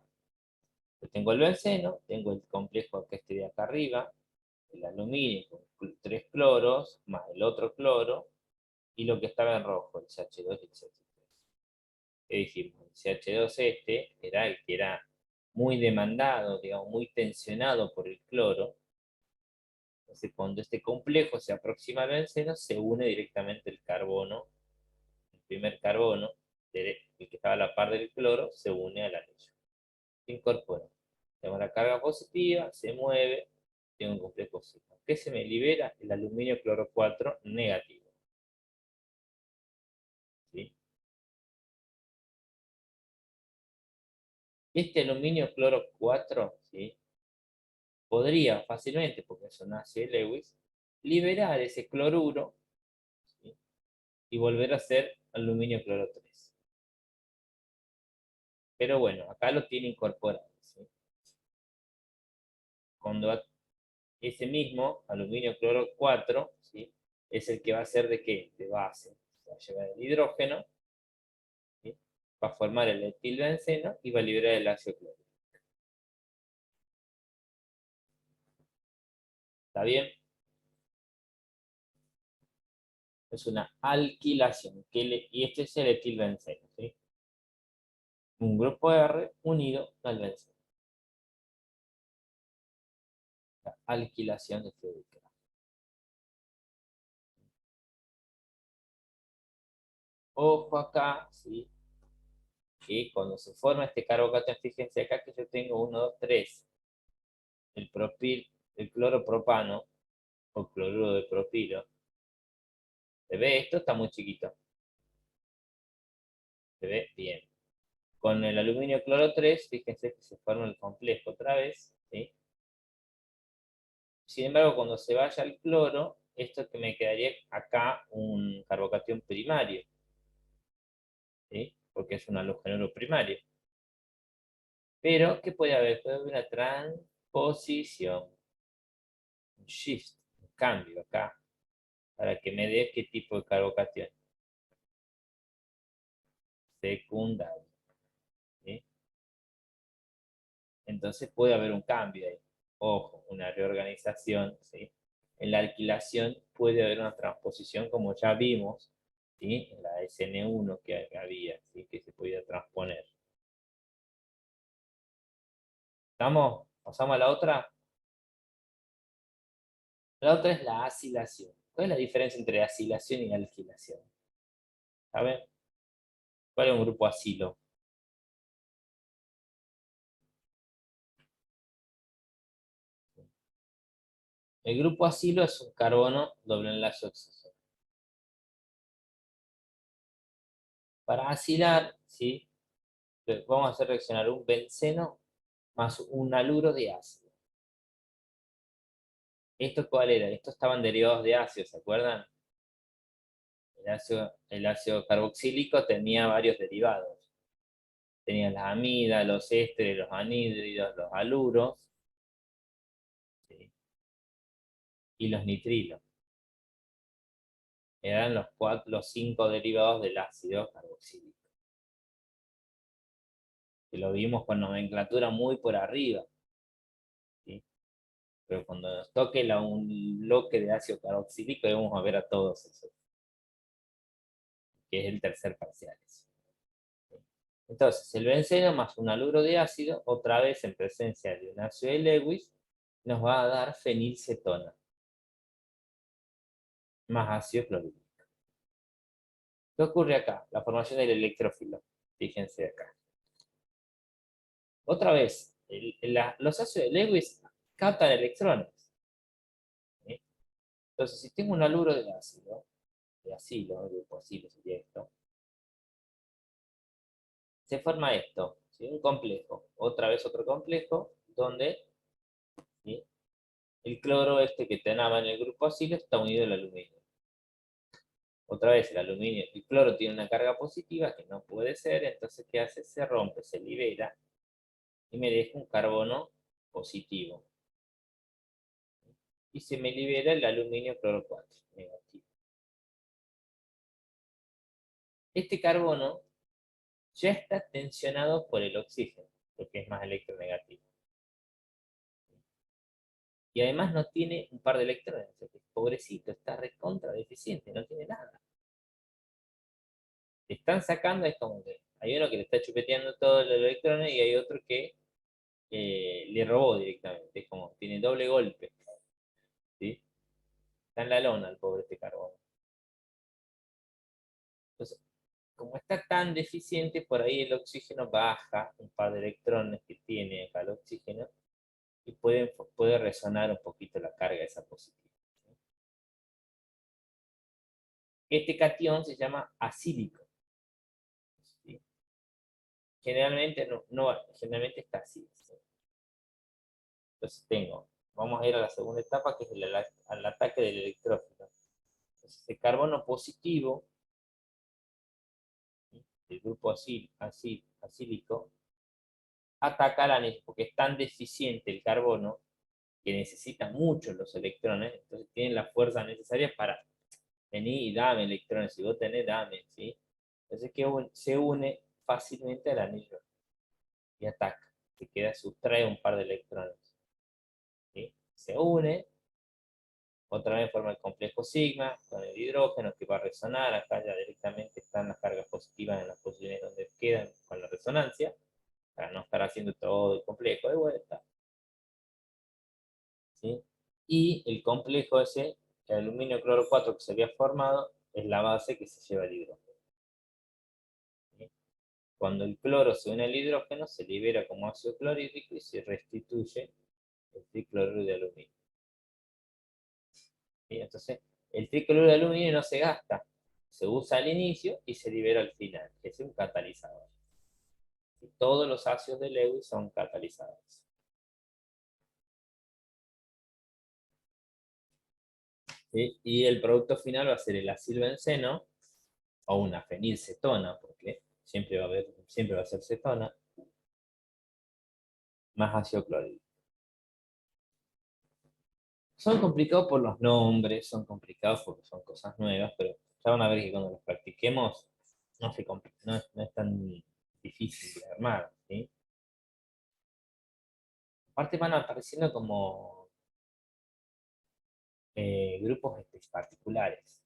Speaker 1: yo tengo el benceno, tengo el complejo que esté de acá arriba, el aluminio con 3 cloros, más el otro cloro, y lo que estaba en rojo, el CH2 y el CH3. ¿Qué dijimos? El CH2 este era el que era muy demandado, digamos, muy tensionado por el cloro, Entonces, cuando este complejo se aproxima al benceno, se une directamente el carbono, el primer carbono, el que estaba a la par del cloro, se une al anillo. Se incorpora. Tengo la carga positiva, se mueve, tengo un complejo sigma. ¿Qué se me libera? El aluminio cloro 4 negativo. ¿Sí? Este aluminio cloro 4, ¿sí?, podría fácilmente, porque es un ácido de Lewis, liberar ese cloruro, ¿sí?, y volver a ser aluminio cloro 3. Pero bueno, acá lo tiene incorporado, ¿sí? Cuando ese mismo aluminio cloro 4, ¿sí?, es el que va a ser de ¿qué? De base. Va a llevar el hidrógeno, ¿sí?, va a formar el etilbenceno y va a liberar el ácido clorhídrico. ¿Está bien? Es una alquilación. Y este es el etilbenceno, ¿sí? Un grupo R unido al benceno. La alquilación de Friedrich. Ojo acá, ¿sí?, que cuando se forma este carbocatión, fíjense acá que yo tengo 1, 2, 3. El propil, el cloropropano, o cloruro de propilo. ¿Se ve esto? Está muy chiquito. ¿Se ve? Bien. Con el aluminio cloro 3, fíjense que se forma el complejo otra vez, ¿sí? Sin embargo, cuando se vaya el cloro, esto que me quedaría acá un carbocatión primario, ¿sí?, porque es un halogenuro primario. Pero, ¿qué puede haber? Puede haber una transposición, un shift, un cambio acá, para que me dé qué tipo de carbocatión. Secundario, ¿sí? Entonces puede haber un cambio ahí. Ojo, una reorganización, ¿sí? En la alquilación puede haber una transposición, como ya vimos, ¿sí?, en la SN1 que había, ¿sí?, que se podía transponer. ¿Estamos? ¿Pasamos a la otra? La otra es la acilación. ¿Cuál es la diferencia entre acilación y alquilación? ¿Saben? ¿Cuál es un grupo acilo? El grupo acilo es un carbono doble enlace oxígeno. Para acilar, ¿sí?, vamos a hacer reaccionar un benceno más un haluro de ácido. ¿Esto cuál era? Estos estaban derivados de ácido, ¿se acuerdan? El ácido carboxílico tenía varios derivados. Tenía las amidas, los ésteres, los anhídridos, los haluros, ¿sí?, y los nitrilos. Eran los 5 derivados del ácido carboxílico. Que lo vimos con nomenclatura muy por arriba, ¿sí? Pero cuando nos toque un bloque de ácido carboxílico, vamos a ver a todos esos, que es el tercer parcial. Entonces, el benceno más un haluro de ácido, otra vez en presencia de un ácido de Lewis, nos va a dar fenilcetona, más ácido clorhídrico. ¿Qué ocurre acá? La formación del electrófilo. Fíjense acá. Otra vez, los ácidos de Lewis captan electrones, ¿sí? Entonces, si tengo un haluro de ácido, el grupo acilo sería esto, se forma esto, ¿sí?, un complejo. Otra vez otro complejo, donde, ¿sí?, el cloro este que tenaba en el grupo acilo está unido al aluminio. Otra vez el cloro tiene una carga positiva que no puede ser, entonces ¿qué hace? Se rompe, se libera y me deja un carbono positivo. Y se me libera el aluminio cloro 4 negativo. Este carbono ya está tensionado por el oxígeno, porque es más electronegativo. Y además no tiene un par de electrones, o sea que pobrecito, está recontra deficiente, no tiene nada. Le están sacando, es como que hay uno que le está chupeteando todos los electrones y hay otro que le robó directamente, es como tiene doble golpe, ¿sí? Está en la lona el pobre este carbono. Entonces, como está tan deficiente, por ahí el oxígeno baja un par de electrones que tiene acá el oxígeno y puede resonar un poquito la carga esa positiva. Este catión se llama acílico. ¿Sí? Generalmente, generalmente está así. ¿Sí? Entonces vamos a ir a la segunda etapa, que es al ataque del electrógeno. Entonces, el carbono positivo, ¿sí? El grupo acílico, ataca al anillo, porque es tan deficiente el carbono que necesita mucho los electrones, entonces tienen la fuerza necesaria para venir y dame electrones, si vos tenés, dame, ¿sí? Entonces se une fácilmente al anillo y ataca, sustrae un par de electrones, ¿sí? Se une, otra vez forma el complejo sigma con el hidrógeno que va a resonar, acá ya directamente están las cargas positivas en las posiciones donde quedan con la resonancia, para no estar haciendo todo el complejo de vuelta, ¿sí? Y el complejo ese, el aluminio cloro 4 que se había formado, es la base que se lleva el hidrógeno. ¿Sí? Cuando el cloro se une al hidrógeno, se libera como ácido clorhídrico y se restituye el tricloruro de aluminio. ¿Sí? Entonces, el tricloruro de aluminio no se gasta, se usa al inicio y se libera al final, que es un catalizador. ¿Sí? Todos los ácidos de Lewis son catalizadores. ¿Sí? Y el producto final va a ser el acilbenceno o una fenilcetona, porque siempre va a ser cetona, más ácido clorhídrico. Son complicados por los nombres, son complicados porque son cosas nuevas, pero ya van a ver que cuando los practiquemos no es tan difícil de armar, ¿sí? Aparte van apareciendo como grupos particulares,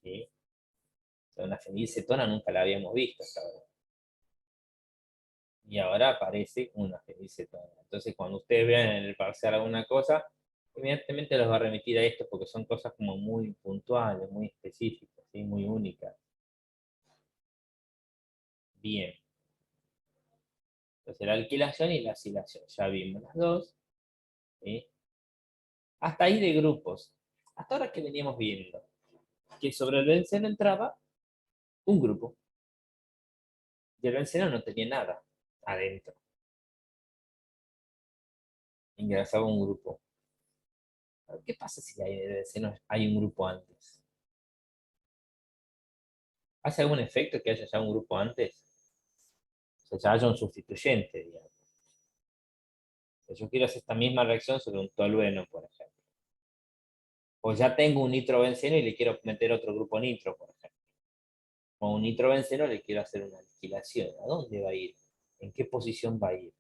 Speaker 1: ¿sí? O sea, una fenilcetona nunca la habíamos visto hasta ahora. Y ahora aparece una fenilcetona. Entonces, cuando ustedes vean en el parcial alguna cosa, evidentemente los va a remitir a esto porque son cosas como muy puntuales, muy específicas, ¿sí? Muy únicas. Bien. Entonces, la alquilación y la acilación. Ya vimos las dos. ¿Sí? Hasta ahí de grupos. Hasta ahora que veníamos viendo que sobre el benceno entraba un grupo. Y el benceno no tenía nada adentro. Ingresaba un grupo. ¿Qué pasa si hay de benceno hay un grupo antes? ¿Hace algún efecto que haya ya un grupo antes? O sea, ya haya un sustituyente, digamos. Yo quiero hacer esta misma reacción sobre un tolueno, por ejemplo. O ya tengo un nitrobenceno y le quiero meter otro grupo nitro, por ejemplo. O un nitrobenceno le quiero hacer una alquilación. ¿A dónde va a ir? ¿En qué posición va a ir?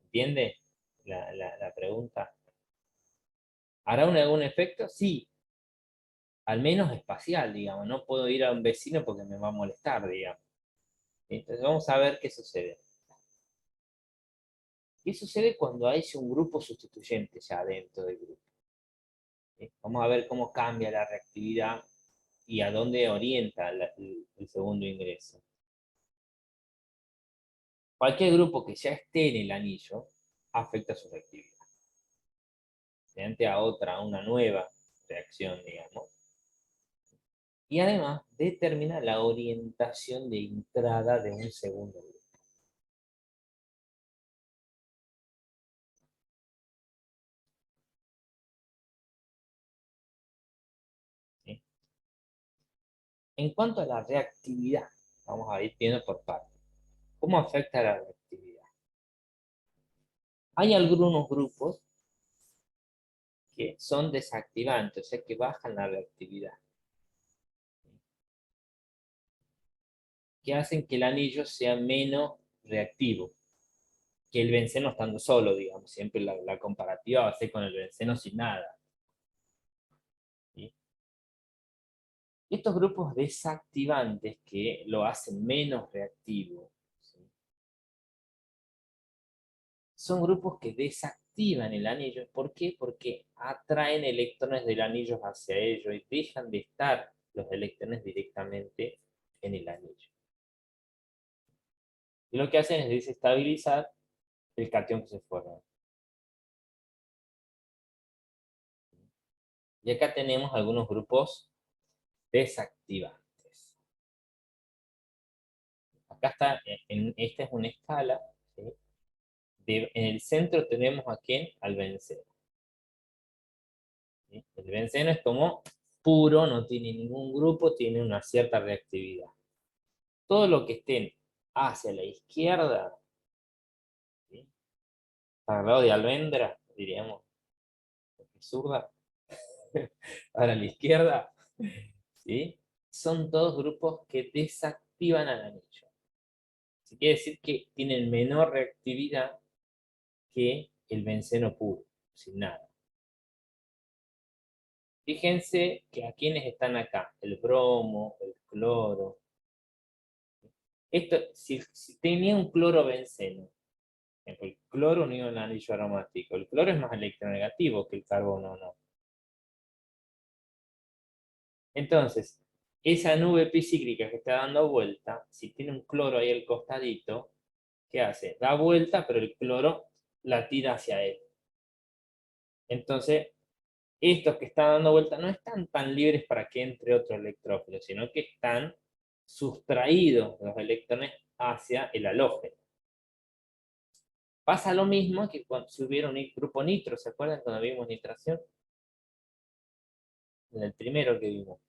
Speaker 1: ¿Entiende la pregunta? ¿Hará algún efecto? Sí, al menos espacial, digamos. No puedo ir a un vecino porque me va a molestar, digamos. Entonces vamos a ver qué sucede. ¿Qué sucede cuando hay un grupo sustituyente ya dentro del grupo? Vamos a ver cómo cambia la reactividad y a dónde orienta el segundo ingreso. Cualquier grupo que ya esté en el anillo afecta su reactividad. Mediante a una nueva reacción, digamos. Y además determina la orientación de entrada de un segundo grupo. ¿Sí? En cuanto a la reactividad, vamos a ir viendo por partes. ¿Cómo afecta la reactividad? Hay algunos grupos que son desactivantes, o sea que bajan la reactividad, que hacen que el anillo sea menos reactivo que el benceno estando solo, digamos. Siempre la comparativa va a ser con el benceno sin nada. ¿Sí? Estos grupos desactivantes que lo hacen menos reactivo, ¿sí? Son grupos que activan el anillo. ¿Por qué? Porque atraen electrones del anillo hacia ellos y dejan de estar los electrones directamente en el anillo. Y lo que hacen es desestabilizar el cation que se forma. Y acá tenemos algunos grupos desactivantes. Acá está, esta es una escala, ¿sí? En el centro tenemos a quién, al benceno. ¿Sí? El benceno es como puro, no tiene ningún grupo, tiene una cierta reactividad. Todo lo que estén hacia la izquierda, ¿sí? Para el lado de almendra, diríamos, zurda, para la izquierda, ¿sí? Son todos grupos que desactivan al anillo. Eso quiere decir que tienen menor reactividad que el benceno puro, sin nada. Fíjense que a quienes están acá, el bromo, el cloro. Esto, si tenía un cloro-benceno, el cloro unido al anillo aromático, el cloro es más electronegativo que el carbono, ¿no? Entonces, esa nube epicíclica que está dando vuelta, si tiene un cloro ahí al costadito, ¿qué hace? Da vuelta, pero el cloro la tira hacia él. Entonces, estos que están dando vuelta no están tan libres para que entre otro electrófilo, sino que están sustraídos los electrones hacia el halógeno. Pasa lo mismo que cuando si hubiera un grupo nitro, ¿se acuerdan cuando vimos nitración? En el primero que vimos,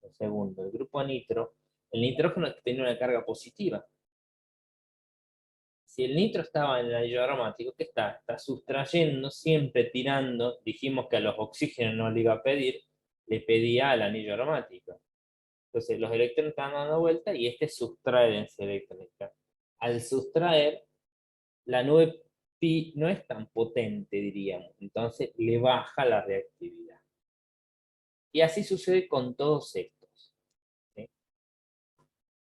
Speaker 1: el segundo, el grupo nitro, el nitrógeno tiene una carga positiva. Si el nitro estaba en el anillo aromático, ¿qué está? Está sustrayendo, siempre tirando, dijimos que a los oxígenos no le iba a pedir, le pedía al anillo aromático. Entonces los electrones están dando vuelta y este sustrae densidad electrónica. Al sustraer, la nube pi no es tan potente, diríamos, entonces le baja la reactividad. Y así sucede con todos estos, ¿sí?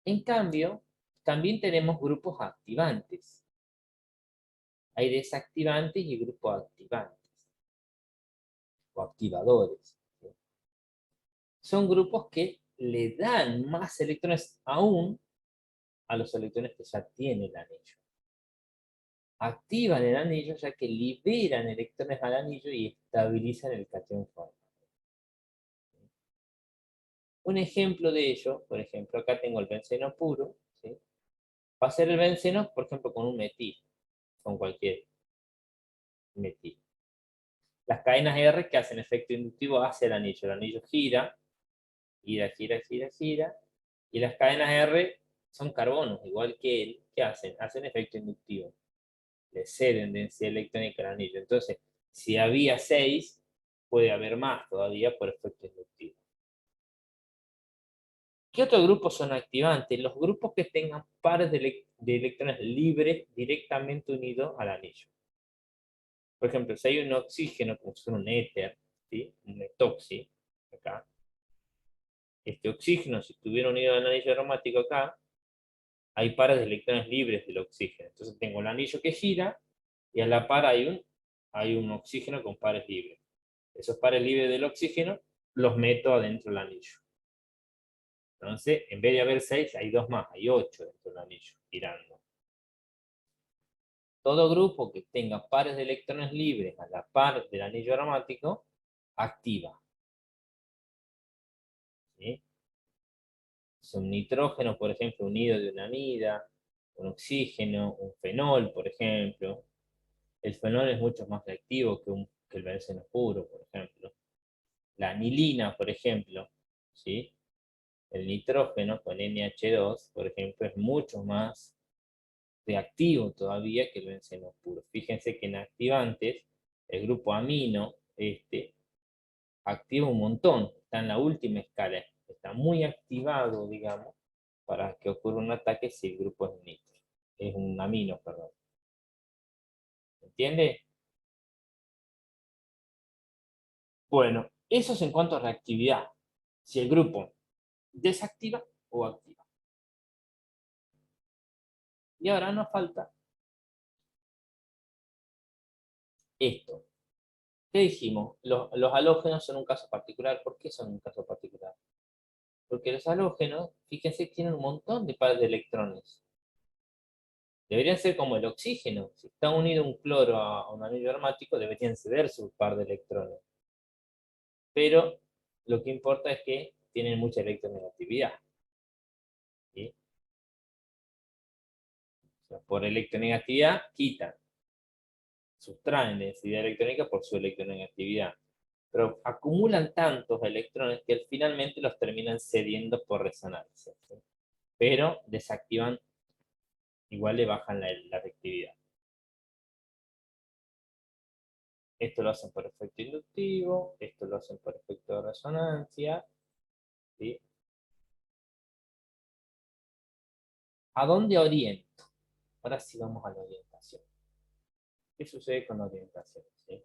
Speaker 1: En cambio, también tenemos grupos activantes. Hay desactivantes y grupos activantes, o activadores, ¿sí? Son grupos que le dan más electrones aún a los electrones que ya tiene el anillo. Activan el anillo ya que liberan electrones al anillo y estabilizan el cation formado. Un ejemplo de ello, por ejemplo, acá tengo el benceno puro, ¿sí? Va a ser el benceno, por ejemplo, con un metil, con cualquier metil. Las cadenas R que hacen efecto inductivo hacia el anillo gira, gira, y las cadenas R son carbonos, igual que él, ¿qué hacen? Hacen efecto inductivo, le ceden densidad electrónica al anillo. Entonces, si había 6, puede haber más todavía por efecto inductivo. ¿Qué otros grupos son activantes? Los grupos que tengan pares de electrones libres directamente unidos al anillo. Por ejemplo, si hay un oxígeno, como si fuera un éter, ¿sí? Un etoxi, acá. Este oxígeno, si estuviera unido al anillo aromático acá, hay pares de electrones libres del oxígeno. Entonces tengo el anillo que gira y a la par hay un oxígeno con pares libres. Esos pares libres del oxígeno los meto adentro del anillo. Entonces, en vez de haber 6, hay 2 más, hay 8 dentro del anillo, girando. Todo grupo que tenga pares de electrones libres a la par del anillo aromático, activa. ¿Sí? Es un nitrógeno, por ejemplo, unido de una amida, un oxígeno, un fenol, por ejemplo. El fenol es mucho más reactivo que el benceno puro, por ejemplo. La anilina, por ejemplo, ¿sí? El nitrógeno con NH2, por ejemplo, es mucho más reactivo todavía que el benceno puro. Fíjense que en activantes, el grupo amino, activa un montón, está en la última escala, está muy activado, digamos, para que ocurra un ataque si el grupo es nitro, es un amino, perdón. ¿Entiende? Bueno, eso es en cuanto a reactividad. Si el grupo desactiva o activa. Y ahora nos falta esto. ¿Qué dijimos? Los halógenos son un caso particular. ¿Por qué son un caso particular? Porque los halógenos, fíjense, tienen un montón de pares de electrones. Deberían ser como el oxígeno. Si está unido un cloro a un anillo aromático, deberían ceder su par de electrones. Pero lo que importa es que tienen mucha electronegatividad. ¿Sí? O sea, por electronegatividad quitan, sustraen densidad electrónica por su electronegatividad. Pero acumulan tantos electrones que finalmente los terminan cediendo por resonancia. ¿Sí? Pero desactivan, igual le bajan la reactividad. Esto lo hacen por efecto inductivo, esto lo hacen por efecto de resonancia. ¿Sí? ¿A dónde oriento? Ahora sí vamos a la orientación. ¿Qué sucede con la orientación? ¿Sí?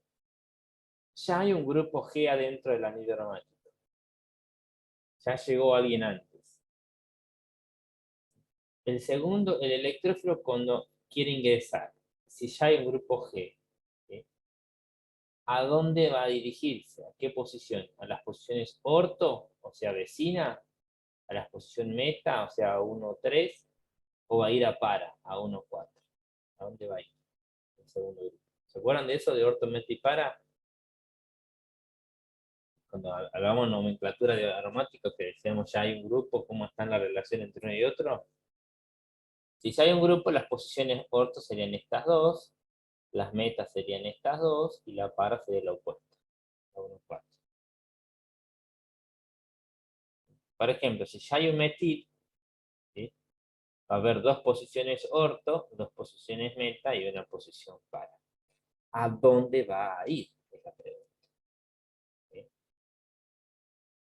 Speaker 1: Ya hay un grupo G adentro del anillo aromático. Ya llegó alguien antes. El segundo, el electrófilo cuando quiere ingresar. Si ya hay un grupo G, ¿sí? ¿A dónde va a dirigirse? ¿A qué posición? ¿A las posiciones orto, o sea, vecina? ¿A la posición meta, o sea, 1, 3? ¿O va a ir a para, a 1, 4? ¿A dónde va a ir el segundo grupo? ¿Se acuerdan de eso, de orto, meta y para? Cuando hablamos de nomenclatura de aromáticos, que decíamos ya hay un grupo, cómo está la relación entre uno y otro. Si ya hay un grupo, las posiciones orto serían estas dos, las metas serían estas dos, y la para sería la opuesta, la 1, 4. Por ejemplo, si ya hay un metil, ¿sí? Va a haber dos posiciones orto, dos posiciones meta y una posición para. ¿A dónde va a ir? Es la pregunta. ¿Sí?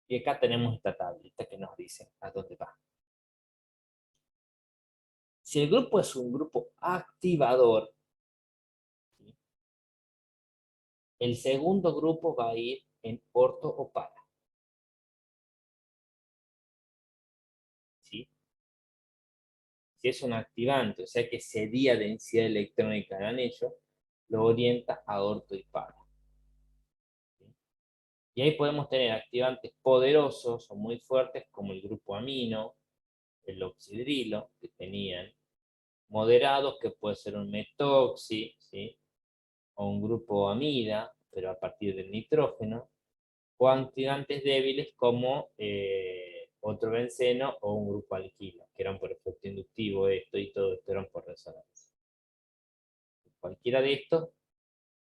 Speaker 1: Y acá tenemos esta tablita que nos dice a dónde va. Si el grupo es un grupo activador, ¿sí? El segundo grupo va a ir en orto o para. ¿Sí? Si es un activante, o sea que cedía densidad electrónica al anillo, lo orienta a orto y para. ¿Sí? Y ahí podemos tener activantes poderosos o muy fuertes como el grupo amino, el oxidrilo, que tenían moderados, que puede ser un metoxi, ¿sí? O un grupo amida, pero a partir del nitrógeno, o activantes débiles como otro benceno o un grupo alquilo, que eran por efecto inductivo esto y todo esto eran por resonancia. Cualquiera de estos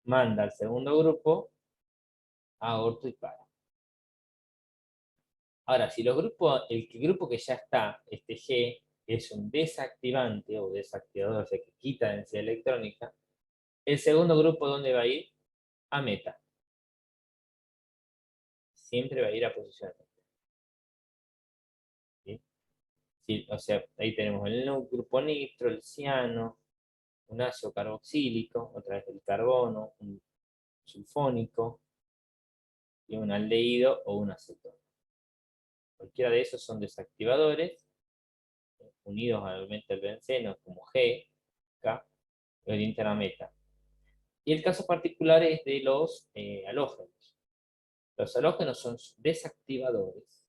Speaker 1: manda al segundo grupo a orto y para. Ahora, si los grupos, el grupo que ya está, este G, es un desactivante o desactivador, o sea que quita densidad electrónica, el segundo grupo, ¿dónde va a ir? A meta. Siempre va a ir a posición meta. ¿Sí? Sí, o sea, ahí tenemos el grupo nitro, el ciano, un ácido carboxílico, otra vez el carbono, un sulfónico, y un aldehído o un acetona. Cualquiera de esos son desactivadores, unidos obviamente al benceno como G, K, y orientan a meta. Y el caso particular es de los halógenos. Los halógenos son desactivadores,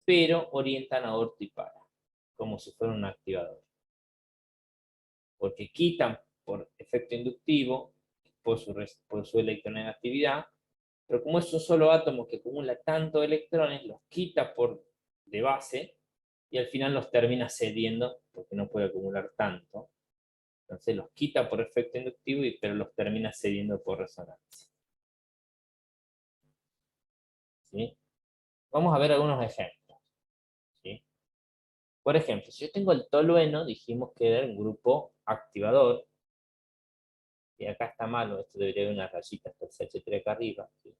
Speaker 1: pero orientan a orto y para, como si fuera un activador. Porque quitan por efecto inductivo, por su electronegatividad, pero como es un solo átomo que acumula tantos electrones, los quita por de base y al final los termina cediendo porque no puede acumular tanto. Entonces los quita por efecto inductivo, pero los termina cediendo por resonancia. ¿Sí? Vamos a ver algunos ejemplos. ¿Sí? Por ejemplo, si yo tengo el tolueno, dijimos que era un grupo activador, y acá está malo, esto debería haber una rayita hasta el CH3 acá arriba. ¿Sí?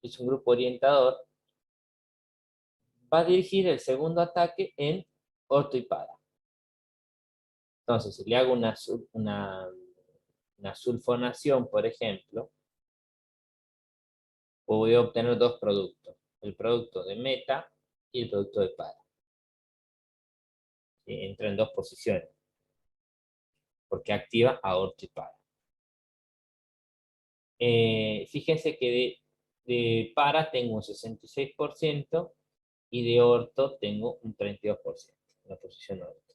Speaker 1: Es un grupo orientador, va a dirigir el segundo ataque en orto y para. Entonces, si le hago una sulfonación, por ejemplo, voy a obtener dos productos. El producto de meta y el producto de para. ¿Sí? Entra en dos posiciones, porque activa a orto y para. Fíjense que de para tengo un 66% y de orto tengo un 32% en la posición orto.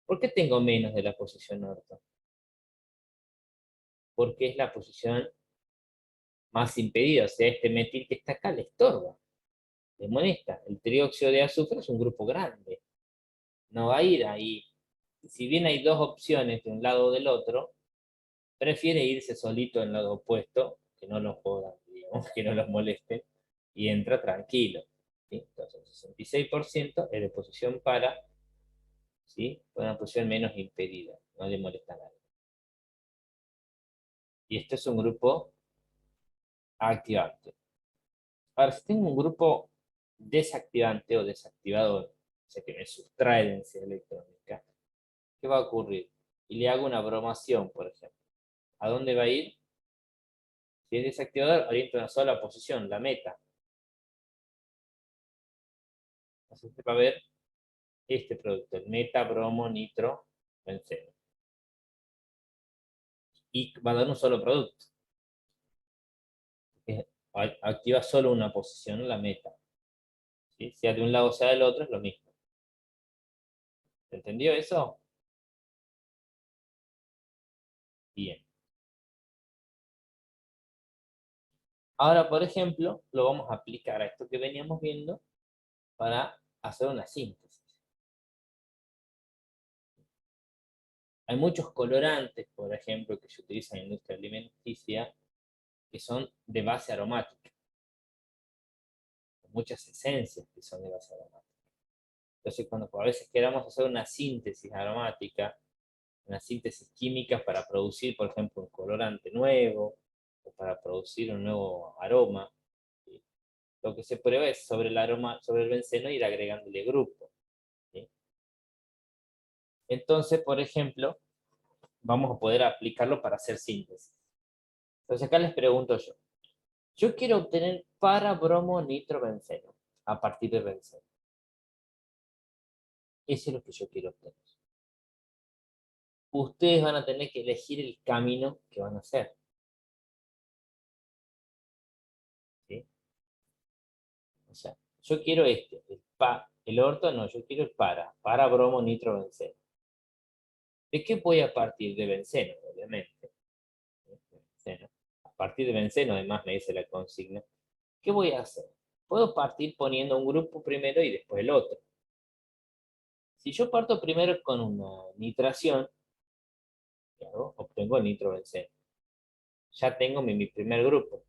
Speaker 1: ¿Por qué tengo menos de la posición orto? Porque es la posición más impedida, o sea, este metil que está acá le estorba, le molesta. El trióxido de azufre es un grupo grande, no va a ir ahí. Si bien hay dos opciones de un lado o del otro, prefiere irse solito en el lado opuesto, que no los jodan, digamos, que no los moleste, y entra tranquilo. ¿Sí? Entonces, el 66% es de posición para, ¿sí? Una posición menos impedida, no le molesta a nadie. Y este es un grupo activante. Ahora, si tengo un grupo desactivante o desactivador, o sea que me sustrae densidad electrónica, ¿qué va a ocurrir? Y le hago una bromación, por ejemplo. ¿A dónde va a ir? Si es desactivador, orienta una sola posición, la meta. Entonces usted va a ver este producto, el meta, bromo, nitro, benceno. Y va a dar un solo producto. Activa solo una posición, la meta. ¿Sí? Sea de un lado o sea del otro, es lo mismo. ¿Entendió eso? Bien. Ahora, por ejemplo, lo vamos a aplicar a esto que veníamos viendo para hacer una síntesis. Hay muchos colorantes, por ejemplo, que se utilizan en la industria alimenticia, que son de base aromática. Muchas esencias que son de base aromática. Entonces, cuando a veces queramos hacer una síntesis aromática, una síntesis química para producir, por ejemplo, un colorante nuevo, o para producir un nuevo aroma, ¿sí? Lo que se prueba es sobre el aroma, sobre el benceno, ir agregándole grupo. ¿Sí? Entonces, por ejemplo, vamos a poder aplicarlo para hacer síntesis. Entonces acá les pregunto yo. Yo quiero obtener para-bromo nitrobenceno a partir de benceno. Eso es lo que yo quiero obtener. Ustedes van a tener que elegir el camino que van a hacer. ¿Sí? O sea, yo quiero este, el orto no, yo quiero el para-bromo nitrobenceno. ¿De qué voy a partir? De benceno, obviamente. Benceno. A partir de benceno, además me dice la consigna. ¿Qué voy a hacer? Puedo partir poniendo un grupo primero y después el otro. Si yo parto primero con una nitración, ¿qué hago? Obtengo el nitrobenceno. Ya tengo mi primer grupo.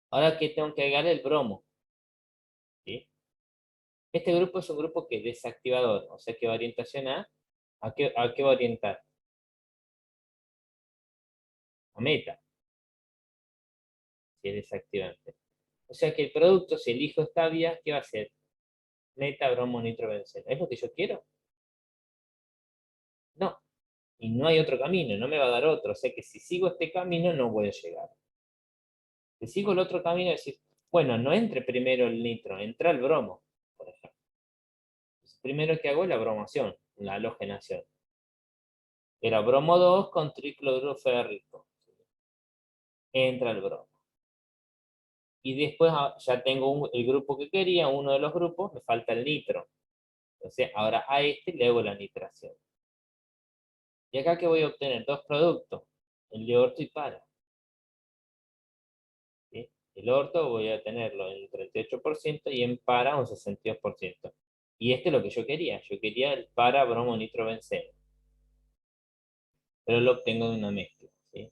Speaker 1: Ahora, ¿qué tengo que agregar? El bromo. ¿Sí? Este grupo es un grupo que es desactivador, o sea que va orientación ¿a qué va a orientar? A meta, si es desactivante. O sea que el producto, si elijo esta vía, ¿qué va a hacer? Meta, bromo, nitrobenceno. ¿Es lo que yo quiero? No. Y no hay otro camino, no me va a dar otro. O sea que si sigo este camino, no voy a llegar. Si sigo el otro camino, es decir, bueno, no entre primero el nitro, entra el bromo, por ejemplo. Entonces, primero que hago es la bromación, la halogenación. Era bromo 2 con tricloruro férrico. Entra el bromo. Y después ya tengo el grupo que quería, uno de los grupos, me falta el nitro. Entonces, ahora a este le hago la nitración. Y acá que voy a obtener dos productos, el de orto y para. ¿Sí? El orto voy a tenerlo en un 38% y en para un 62%. Y este es lo que yo quería el para bromo nitrobenceno. Pero lo obtengo de una mezcla. ¿Sí?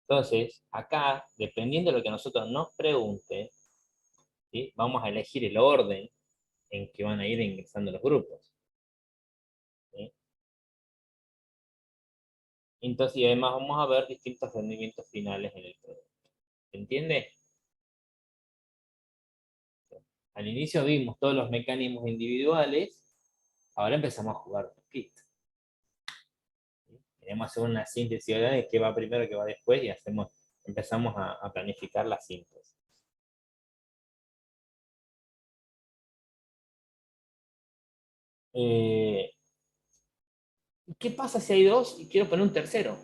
Speaker 1: Entonces, acá, dependiendo de lo que nosotros nos pregunten, ¿sí? Vamos a elegir el orden en que van a ir ingresando los grupos. ¿Sí? Entonces, y además vamos a ver distintos rendimientos finales en el producto. ¿Se entiende? Al inicio vimos todos los mecanismos individuales, ahora empezamos a jugar un poquito. ¿Sí? Queremos hacer una síntesis de qué va primero, qué va después, y empezamos a planificar la síntesis. ¿Qué pasa si hay dos y quiero poner un tercero?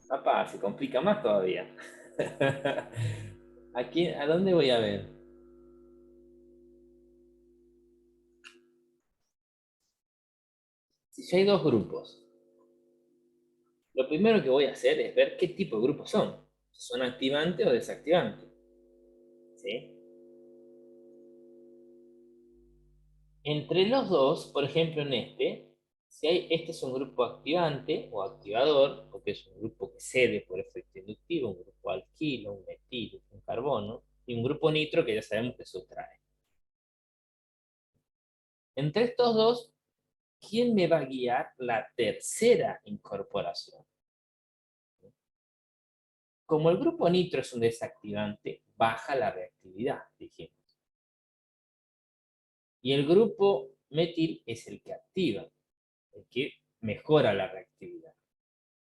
Speaker 1: Papá, se complica más todavía. ¿A dónde voy a ver? Si ya hay dos grupos, lo primero que voy a hacer es ver qué tipo de grupos son. ¿Son activantes o desactivantes? ¿Sí? Entre los dos, por ejemplo en este es un grupo activante o activador, porque es un grupo que cede por efecto inductivo, un grupo alquilo, un metilo, un carbono, y un grupo nitro que ya sabemos que sustrae. Entre estos dos, ¿quién me va a guiar la tercera incorporación? Como el grupo nitro es un desactivante, baja la reactividad, dijimos. Y el grupo metil es el que activa, el que mejora la reactividad.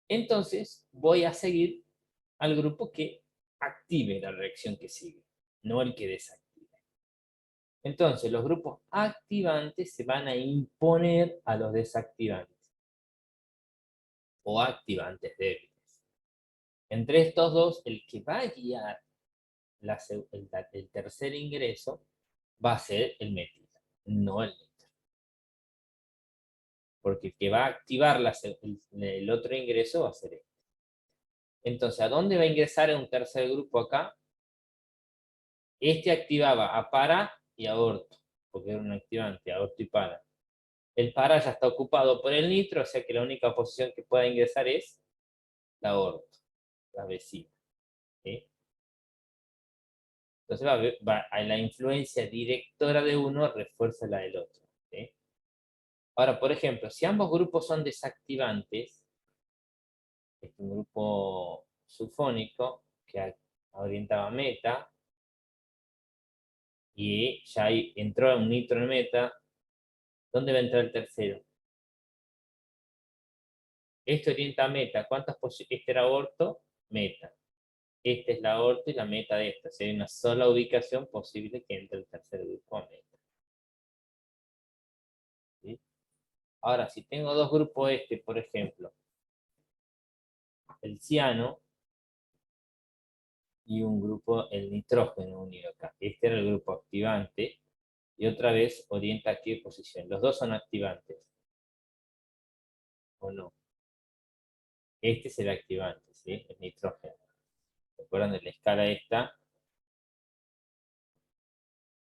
Speaker 1: Entonces voy a seguir al grupo que active la reacción que sigue, no el que desactive. Entonces los grupos activantes se van a imponer a los desactivantes o activantes débiles. Entre estos dos, el que va a guiar el tercer ingreso va a ser el metil, no el nitro. Porque el que va a activar el otro ingreso va a ser este. Entonces, ¿a dónde va a ingresar un tercer grupo acá? Este activaba a para y a orto, porque era un activante, a orto y para. El para ya está ocupado por el nitro, o sea que la única posición que pueda ingresar es la orto, la vecina. ¿Sí? Entonces a la influencia directora de uno refuerza la del otro. ¿Sí? Ahora, por ejemplo, si ambos grupos son desactivantes, es un grupo sulfónico que orientaba meta, y ya entró un nitro en meta, ¿dónde va a entrar el tercero? Este orienta a meta. ¿Cuántas posiciones? Este era orto, meta. Esta es la orto y la meta de esta. Si hay una sola ubicación posible que entre el tercer grupo a meta. ¿Sí? Ahora, si tengo dos grupos por ejemplo, el ciano y un grupo, el nitrógeno unido acá. Este era el grupo activante y otra vez orienta a qué posición. Los dos son activantes. ¿O no? Este es el activante, ¿sí? El nitrógeno. ¿Recuerdan de la escala esta?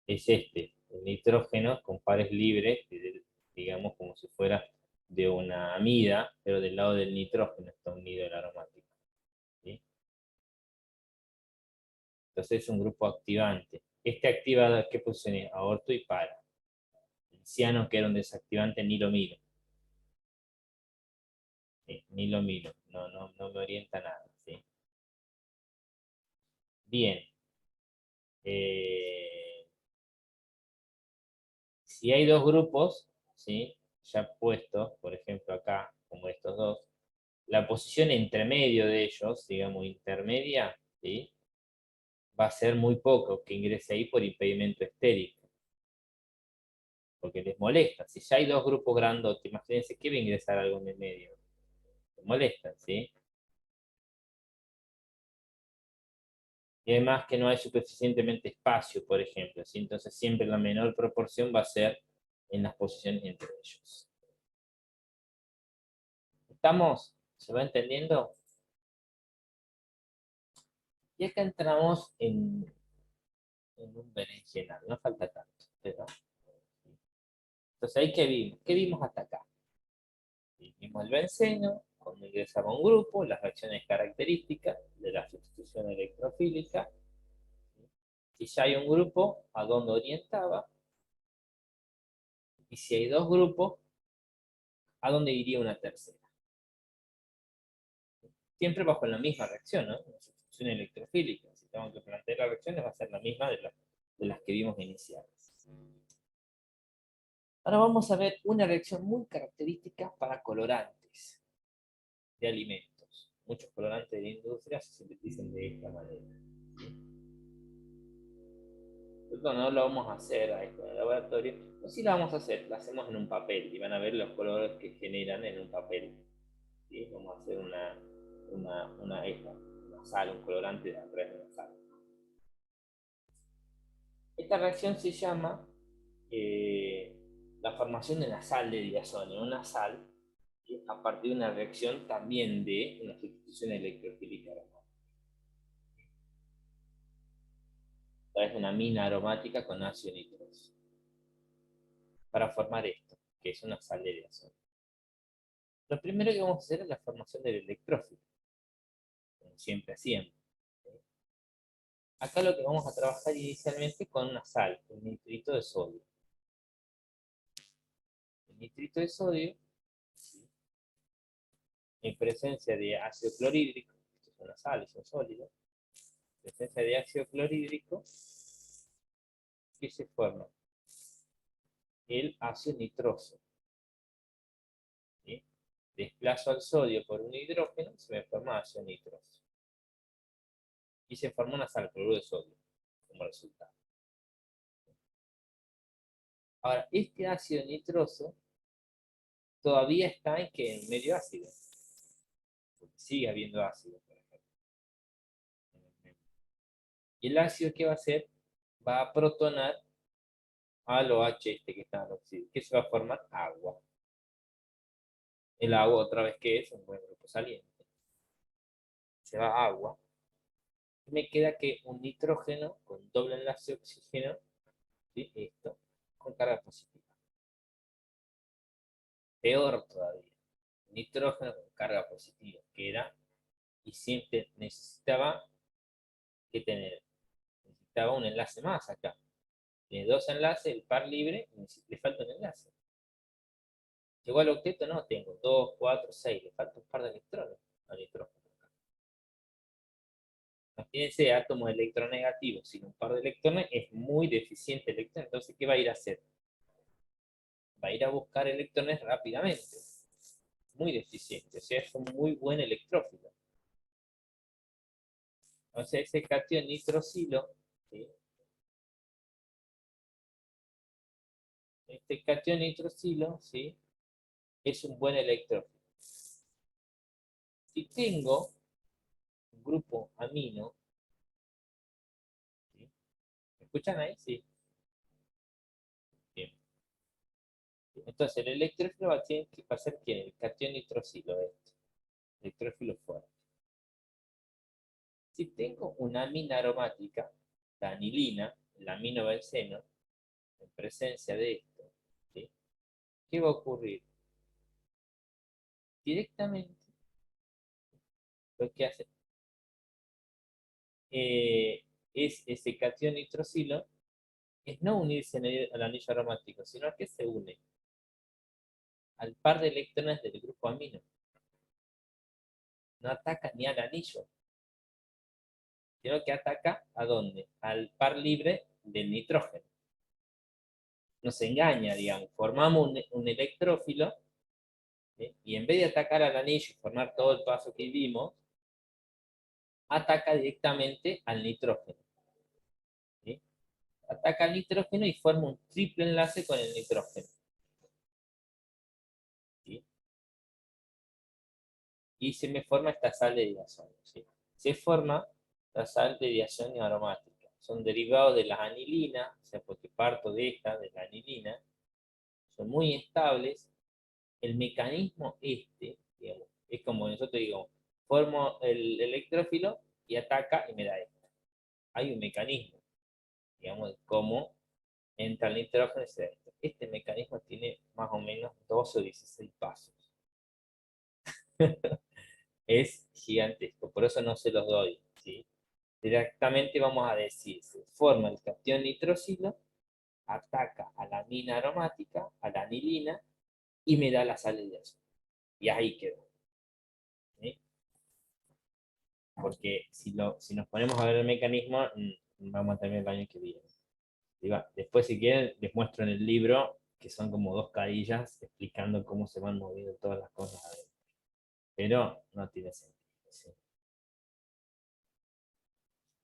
Speaker 1: Es el nitrógeno con pares libres, digamos como si fuera de una amida, pero del lado del nitrógeno está unido el aromático. ¿Sí? Entonces es un grupo activante. Este activa, ¿qué posición es? Aorto y para. El ciano, que era un desactivante, nilomilo. ¿Sí? Nilomilo. No me orienta nada. ¿Sí? Bien. Si hay dos grupos, ¿sí? Ya puestos, por ejemplo acá, como estos dos, la posición entre medio de ellos, digamos intermedia, ¿sí? Va a ser muy poco que ingrese ahí por impedimento estérico, porque les molesta. Si ya hay dos grupos grandotes, imagínense que va a ingresar algo en el medio. Les molestan, ¿sí? Y además que no hay suficientemente espacio, por ejemplo, ¿sí? Entonces siempre la menor proporción va a ser en las posiciones entre ellos. ¿Estamos? ¿Se va entendiendo? Y acá entramos en un berenjenal, no falta tanto, pero... Entonces ahí ¿qué vimos hasta acá? Vimos el benceno, cuando ingresaba a un grupo, las reacciones características de la sustitución electrofílica. Si ya hay un grupo, a dónde orientaba, y si hay dos grupos, a dónde iría una tercera. Siempre bajo la misma reacción, ¿no? La sustitución electrofílica. Si tengo que plantear las reacciones, va a ser la misma de las que vimos iniciales. Ahora vamos a ver una reacción muy característica para colorantes de alimentos. Muchos colorantes de la industria se sintetizan de esta manera. Nosotros no lo vamos a hacer a esto en el laboratorio, pero sí lo vamos a hacer, lo hacemos en un papel y van a ver los colores que generan en un papel. ¿Sí? Vamos a hacer una sal, un colorante a través de una sal. Esta reacción se llama la formación de una sal de diazonio, una sal a partir de una reacción también de una sustitución electrofílica aromática. A través de una amina aromática con ácido nitroso. Para formar esto, que es una sal de diazonio. Lo primero que vamos a hacer es la formación del electrófilo, como siempre hacíamos. Acá lo que vamos a trabajar inicialmente con una sal, el nitrito de sodio. El nitrito de sodio, en presencia de ácido clorhídrico, esto es una sal, es un sólido, en presencia de ácido clorhídrico, ¿qué se forma? El ácido nitroso. ¿Sí? Desplazo al sodio por un hidrógeno, se me forma ácido nitroso. Y se forma una sal, cloruro de sodio, como resultado. Ahora, este ácido nitroso todavía está en medio ácido. Porque sigue habiendo ácido, por ejemplo. Y el ácido, ¿qué va a hacer? Va a protonar al OH este que está en el oxígeno. ¿Qué se va a formar? Agua. El agua, otra vez, ¿qué es? Un buen grupo saliente. Se va agua. Me queda que un nitrógeno con doble enlace de oxígeno, ¿sí? Esto, con carga positiva. Peor todavía, nitrógeno con carga positiva, que era, y siempre necesitaba un enlace más acá. Tiene dos enlaces, el par libre, le falta un enlace. Llegó al octeto, no, tengo 2, 4, 6, le falta un par de electrones al nitrógeno. Imagínense átomos electronegativos sin un par de electrones, es muy deficiente el electrón. Entonces, ¿qué va a ir a hacer? Va a ir a buscar electrones rápidamente. Muy deficiente, o sea, es un muy buen electrófilo. Entonces, ese catión nitrosilo, ¿sí? Este catión nitrosilo, ¿sí? Es un buen electrófilo. Si tengo un grupo amino, ¿sí? ¿Me escuchan ahí? Sí. Bien. Entonces, el electrófilo va a ser ¿quién? El catión nitrosilo, este. Electrófilo fuerte. Si tengo una amina aromática, la anilina, el aminobenceno, en presencia de esto, ¿sí? ¿Qué va a ocurrir? Directamente, lo que hace es ese catión nitrosilo, es no unirse al anillo aromático, sino que se une al par de electrones del grupo amino. No ataca ni al anillo, sino que ataca ¿a dónde? Al par libre del nitrógeno. Nos engaña, digamos, formamos un electrófilo, ¿sí? Y en vez de atacar al anillo y formar todo el paso que vimos, ataca directamente al nitrógeno. ¿Sí? Ataca al nitrógeno y forma un triple enlace con el nitrógeno. ¿Sí? Y se me forma esta sal de diazonio. ¿Sí? Se forma la sal de diazonio aromática. Son derivados de la anilina, o sea, porque parto de la anilina, son muy estables. El mecanismo digamos, es como nosotros digamos, formo el electrófilo y ataca y me da esto. Hay un mecanismo, digamos, de cómo entra el nitrógeno y se da esto. Este mecanismo tiene más o menos 12 o 16 pasos. Es gigantesco, por eso no se los doy, ¿sí? Directamente vamos a decir, se forma el catión nitrosilo, ataca a la amina aromática, a la anilina, y me da la sal de diazonio. Y ahí quedó. ¿Sí? Porque si nos ponemos a ver el mecanismo, vamos a terminar el año que viene. Después, si quieren, les muestro en el libro, que son como 2 carillas explicando cómo se van moviendo todas las cosas adentro. Pero no tiene sentido. ¿Sí?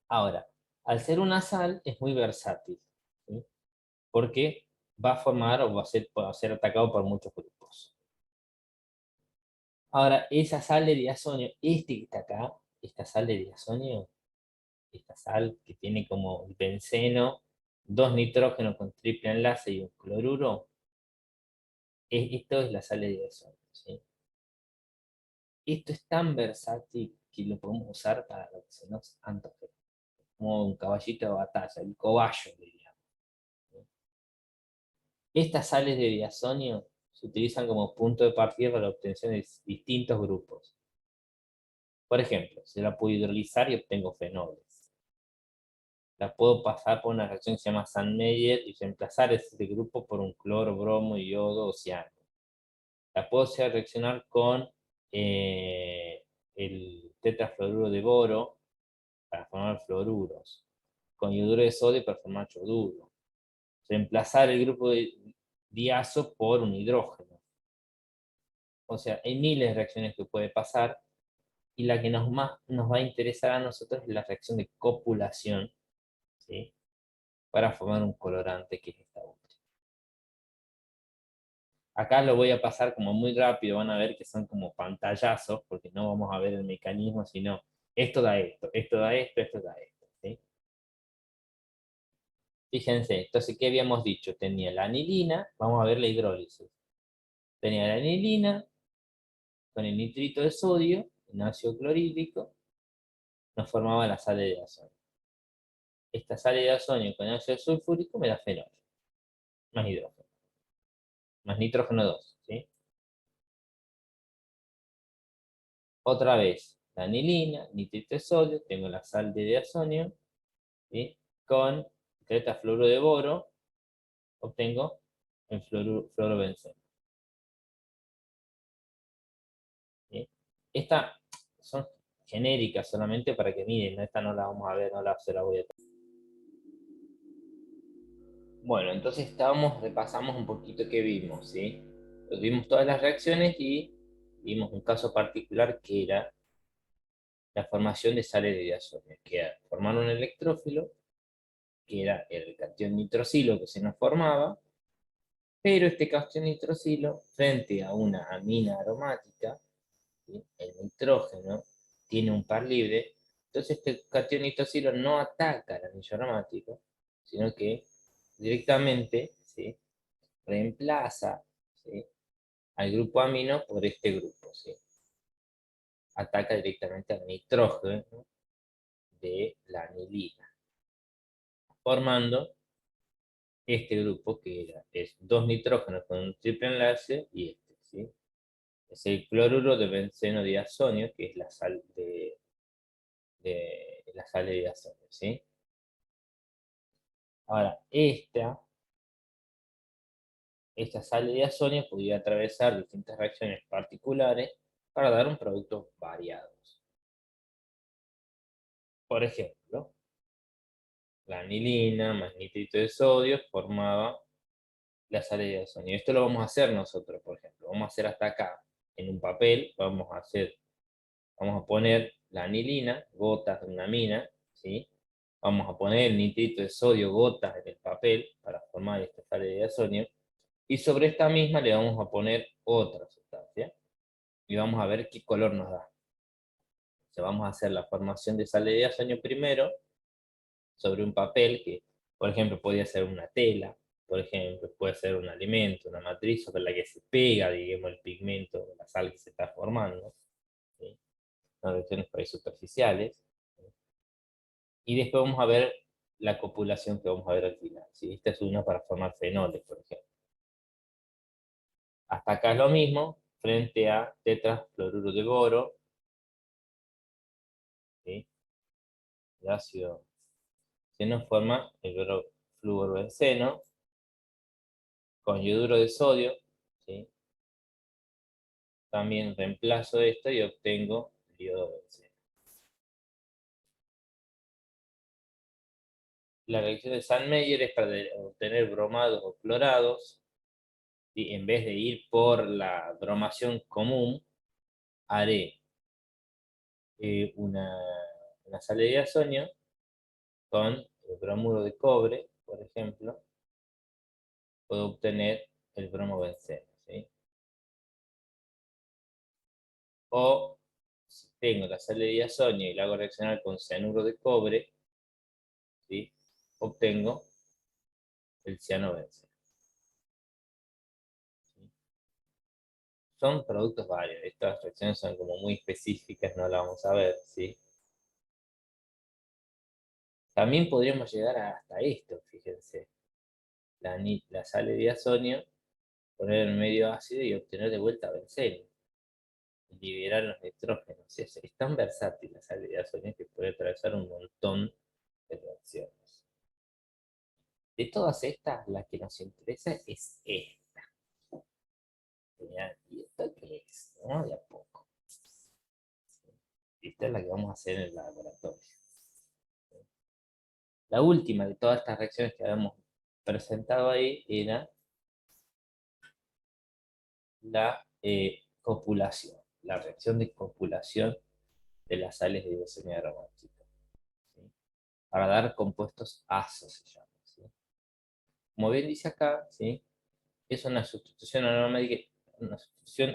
Speaker 1: Ahora, al ser una sal, es muy versátil. ¿Sí? Porque va a formar o va a ser atacado por muchos grupos. Ahora, esa sal de diazonio, que está acá, esta sal de diazonio, esta sal que tiene como el benceno, dos nitrógenos con triple enlace y un cloruro, esto es la sal de diazonio, ¿sí? Esto es tan versátil que lo podemos usar para lo que se nos antoje, como un caballito de batalla, el cobayo, diríamos. Estas sales de diazonio se utilizan como punto de partida para la obtención de distintos grupos. Por ejemplo, se la puedo hidrolizar y obtengo fenoles. La puedo pasar por una reacción que se llama Sandmeyer y reemplazar este grupo por un cloro, bromo, yodo o ciano. La puedo hacer reaccionar con el tetrafluoruro de boro para formar fluoruros, con yoduro de sodio para formar yoduro. Reemplazar el grupo de diazo por un hidrógeno. O sea, hay miles de reacciones que puede pasar y la que más nos va a interesar a nosotros es la reacción de copulación, ¿sí? Para formar un colorante que es esta otra. Acá lo voy a pasar como muy rápido, van a ver que son como pantallazos, porque no vamos a ver el mecanismo, sino esto da esto, esto da esto, esto da esto. ¿Sí? Fíjense, entonces, ¿qué habíamos dicho? Tenía la anilina, vamos a ver la hidrólisis. Tenía la anilina con el nitrito de sodio, en ácido clorhídrico, nos formaba la sal de diazonio. Esta sal de diazonio con ácido sulfúrico me da fenol, más hidrógeno, más nitrógeno 2. ¿Sí? Otra vez, la anilina, nitrito de sodio, tengo la sal de diazonio, ¿sí? Con tetrafluoruro de boro, obtengo el fluorobenceno. ¿Sí? Estas son genéricas solamente para que miren, esta no la vamos a ver, se la voy a... Bueno, entonces repasamos un poquito qué vimos, ¿sí? Pues vimos todas las reacciones y vimos un caso particular que era la formación de sales de diazonio, que era formar un electrófilo, que era el catión nitrosilo que se nos formaba, pero este catión nitrosilo, frente a una amina aromática, ¿sí? El nitrógeno tiene un par libre, entonces este catión nitrosilo no ataca al anillo aromático, sino que directamente, ¿sí? Reemplaza, ¿sí? Al grupo amino por este grupo, ¿sí? Ataca directamente al nitrógeno de la anilina, formando este grupo que es dos nitrógenos con un triple enlace y este, ¿sí? Es el cloruro de benceno diazonio, que es la sal de diazonio, ¿sí? Ahora, esta sal de diazonio podría atravesar distintas reacciones particulares para dar un producto variado. Por ejemplo, la anilina más nitrito de sodio formaba la sal de diazonio. Esto lo vamos a hacer nosotros, por ejemplo. Vamos a hacer hasta acá, en un papel, vamos a poner la anilina, gotas de una amina, ¿sí? Vamos a poner el nitrito de sodio, gotas en el papel, para formar esta sal de diazonio, y sobre esta misma le vamos a poner otra sustancia, y vamos a ver qué color nos da. Entonces vamos a hacer la formación de sal de diazonio primero, sobre un papel que, por ejemplo, podría ser una tela, por ejemplo, puede ser un alimento, una matriz sobre la que se pega, digamos, el pigmento de la sal que se está formando, ¿sí? Son reacciones por ahí superficiales, ¿sí? Y después vamos a ver la copulación que vamos a ver al final, ¿sí? Esta es una para formar fenoles, por ejemplo. Hasta acá es lo mismo, frente a tetrafluoruro de boro, ¿sí? El ácido se nos forma el fluorobenceno con yoduro de sodio, ¿sí? También reemplazo esto y obtengo yodo de benceno. La reacción de Sandmeyer es para obtener bromados o clorados, y en vez de ir por la bromación común, haré una sal de diazonio con el bromuro de cobre, por ejemplo, puedo obtener el bromobenceno, ¿sí? O si tengo la sal de diazonio y la hago reaccionar con cianuro de cobre, ¿sí? Obtengo el cianobenceno. ¿Sí? Son productos varios. Estas reacciones son como muy específicas, no las vamos a ver, ¿sí? También podríamos llegar hasta esto, fíjense. La sal de diazonio, poner en medio ácido y obtener de vuelta benceno. Liberar los nitrógenos. Es tan versátil la sal de diazonio que puede atravesar un montón de reacciones. De todas estas, la que nos interesa es esta. ¿Y esto qué es? ¿No? De a poco. Esta es la que vamos a hacer en el laboratorio. La última de todas estas reacciones que habíamos presentado ahí era la copulación, la reacción de copulación de las sales de diazonio aromático, ¿sí? Para dar compuestos azo se llama, ¿sí? Como bien dice acá, ¿sí? Es una sustitución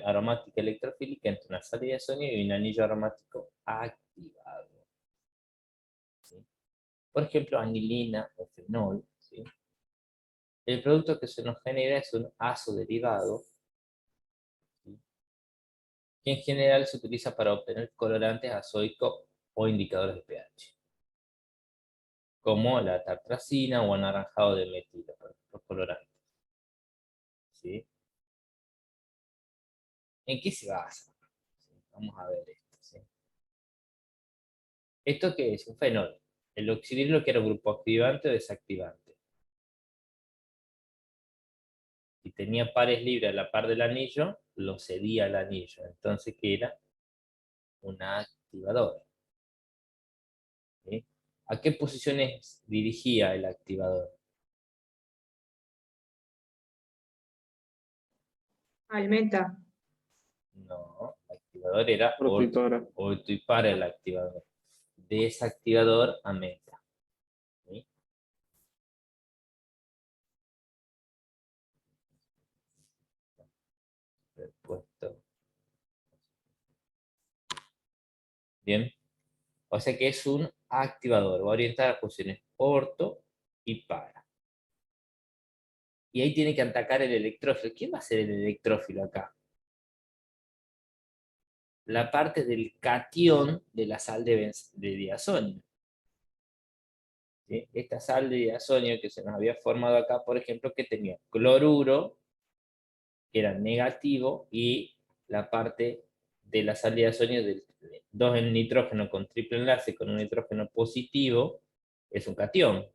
Speaker 1: aromática electrofílica entre una sal de diazonio y un anillo aromático activado, ¿sí? Por ejemplo, anilina o fenol, ¿sí? El producto que se nos genera es un azo derivado, ¿sí? Que en general se utiliza para obtener colorantes azoicos o indicadores de pH, como la tartracina o anaranjado de metilo, los colorantes, ¿sí? ¿En qué se basa? ¿Sí? Vamos a ver esto, ¿sí? ¿Esto qué es? Un fenol. El oxidrilo, que era un grupo activante o desactivante. Si tenía pares libres a la par del anillo, lo cedía al anillo. Entonces, ¿qué era? Un activador, ¿sí? ¿A qué posiciones dirigía el activador?
Speaker 3: Al meta.
Speaker 1: No, el activador era
Speaker 2: Orto
Speaker 1: orto y para el activador. Desactivador a meta, ¿sí? Puesto. Bien. O sea que es un activador. Va a orientar a posiciones orto y para. Y ahí tiene que atacar el electrófilo. ¿Quién va a ser el electrófilo acá? La parte del catión de la sal de diazonio, ¿sí? Esta sal de diazonio que se nos había formado acá, por ejemplo, que tenía cloruro, que era negativo, y la parte de la sal de diazonio del 2 en nitrógeno con triple enlace con un nitrógeno positivo, es un catión,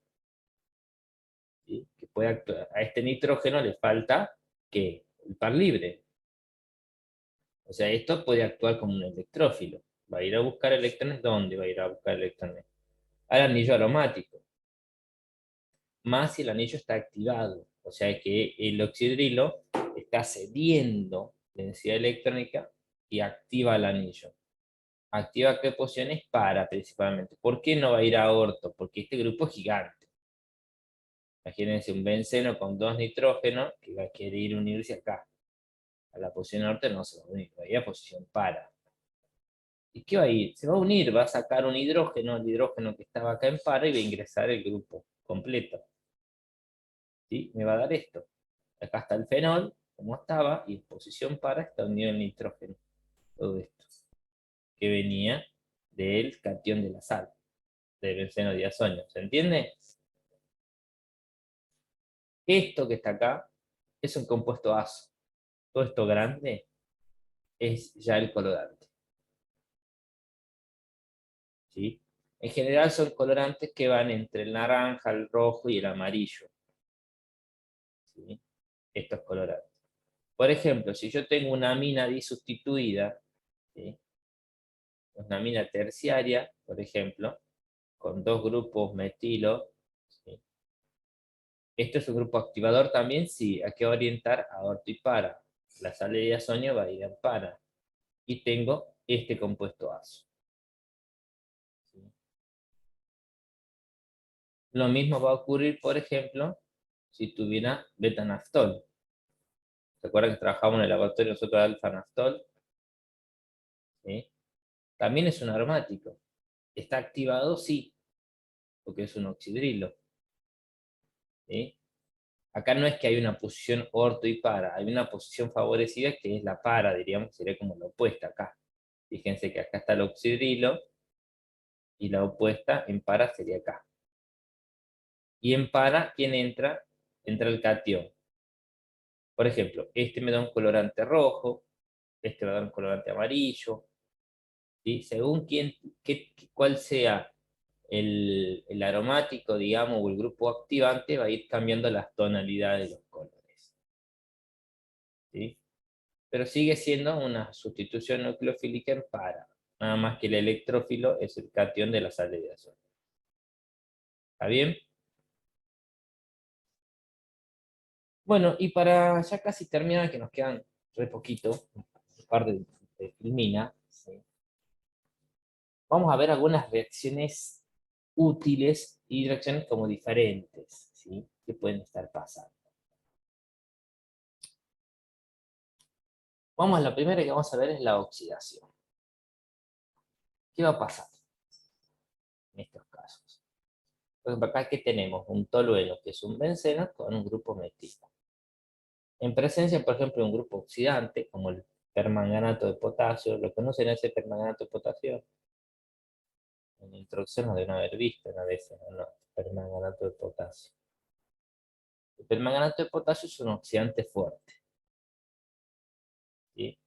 Speaker 1: ¿sí? Que puede actuar. A este nitrógeno le falta que el par libre. O sea, esto puede actuar como un electrófilo. Va a ir a buscar electrones. ¿Dónde va a ir a buscar electrones? Al anillo aromático. Más si el anillo está activado. O sea que el oxidrilo está cediendo densidad electrónica y activa el anillo. ¿Activa qué posiciones? Para, principalmente. ¿Por qué no va a ir a orto? Porque este grupo es gigante. Imagínense un benceno con 2 nitrógenos que va a querer unirse acá. A la posición norte no se va a unir, va a ir a posición para. ¿Y qué va a ir? Se va a unir, va a sacar un hidrógeno, el hidrógeno que estaba acá en para, y va a ingresar el grupo completo. ¿Sí? Me va a dar esto. Acá está el fenol, como estaba, y en posición para está unido el nitrógeno. Todo esto. Que venía del catión de la sal, del benceno diazonio. ¿Se entiende? Esto que está acá es un compuesto azo. Todo esto grande es ya el colorante, ¿sí? En general son colorantes que van entre el naranja, el rojo y el amarillo, ¿sí? Estos colorantes. Por ejemplo, si yo tengo una amina disustituida, ¿sí? Una amina terciaria, por ejemplo, con 2 grupos metilo, ¿sí? Esto es un grupo activador también, sí. ¿A qué va a orientar? A orto y para. La sal de diazonio va a ir en para. Y tengo este compuesto azo, ¿sí? Lo mismo va a ocurrir, por ejemplo, si tuviera betanaftol. ¿Se acuerdan que trabajamos en el laboratorio nosotros de alfa-naftol? ¿sí? También es un aromático. ¿Está activado? Sí, porque es un oxidrilo. ¿Sí? Acá no es que hay una posición orto y para, hay una posición favorecida que es la para, diríamos, sería como la opuesta acá. Fíjense que acá está el oxidrilo y la opuesta en para sería acá. Y en para, ¿quién entra? Entra el catión. Por ejemplo, este me da un colorante rojo, este me da un colorante amarillo, ¿sí? Según cuál sea el aromático, digamos, o el grupo activante, va a ir cambiando las tonalidades de los colores, ¿sí? Pero sigue siendo una sustitución nucleofílica en para, nada más que el electrófilo es el catión de la sal de diazo. ¿Está bien? Bueno, y para ya casi terminar, que nos quedan re poquito, un par de filmina, ¿sí? Vamos a ver algunas reacciones útiles y reacciones como diferentes, ¿sí? Que pueden estar pasando. Vamos a la primera que vamos a ver es la oxidación. ¿Qué va a pasar en estos casos? Por ejemplo, acá que tenemos un tolueno, que es un benceno, con un grupo metilo. En presencia, por ejemplo, de un grupo oxidante, como el permanganato de potasio, ¿lo conocen ese permanganato de potasio? En la introducción lo deben haber visto una vez, ¿no? Permanganato de potasio. El permanganato de potasio es un oxidante fuerte, ¿sí?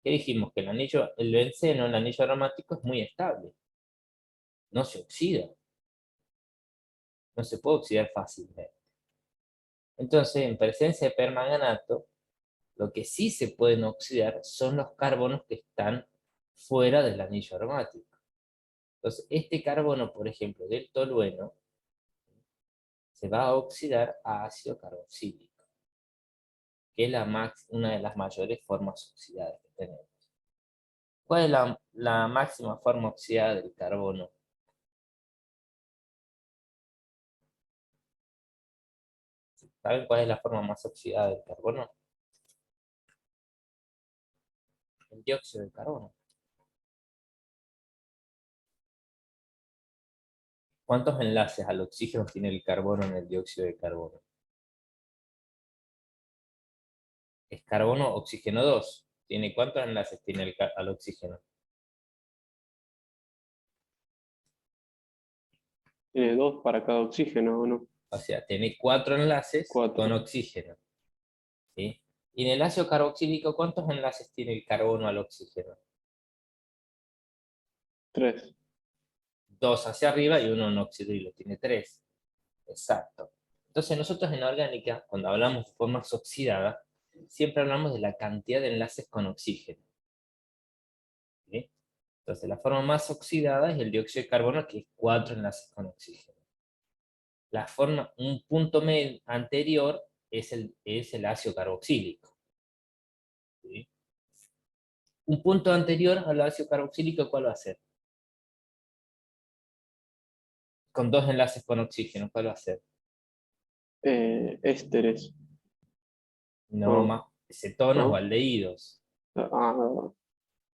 Speaker 1: ¿Qué dijimos? Que el benceno, el anillo aromático, es muy estable. No se oxida. No se puede oxidar fácilmente. Entonces, en presencia de permanganato, lo que sí se pueden oxidar son los carbonos que están fuera del anillo aromático. Entonces, este carbono, por ejemplo, del tolueno, se va a oxidar a ácido carboxílico, que es una de las mayores formas oxidadas que tenemos. ¿Cuál es la máxima forma oxidada del carbono? ¿Saben cuál es la forma más oxidada del carbono? El dióxido de carbono. ¿Cuántos enlaces al oxígeno tiene el carbono en el dióxido de carbono? Es carbono, oxígeno 2. ¿Cuántos enlaces tiene al oxígeno?
Speaker 2: Tiene 2 para cada oxígeno, ¿o no?
Speaker 1: O sea, tiene 4 enlaces con
Speaker 2: 4,
Speaker 1: oxígeno, ¿sí? Y en el ácido carboxílico, ¿cuántos enlaces tiene el carbono al oxígeno?
Speaker 2: 3.
Speaker 1: 2 hacia arriba y uno en oxidrilo, tiene 3. Exacto. Entonces nosotros en la orgánica, cuando hablamos de formas oxidadas, siempre hablamos de la cantidad de enlaces con oxígeno, ¿sí? Entonces la forma más oxidada es el dióxido de carbono, que es 4 enlaces con oxígeno. Un punto anterior es el ácido carboxílico, ¿sí? Un punto anterior al ácido carboxílico, ¿cuál va a ser? Con 2 enlaces con oxígeno, ¿cuál va a ser?
Speaker 2: Ésteres.
Speaker 1: No
Speaker 2: No,
Speaker 1: más, cetonas o
Speaker 2: no.
Speaker 1: aldehídos.
Speaker 2: Ah,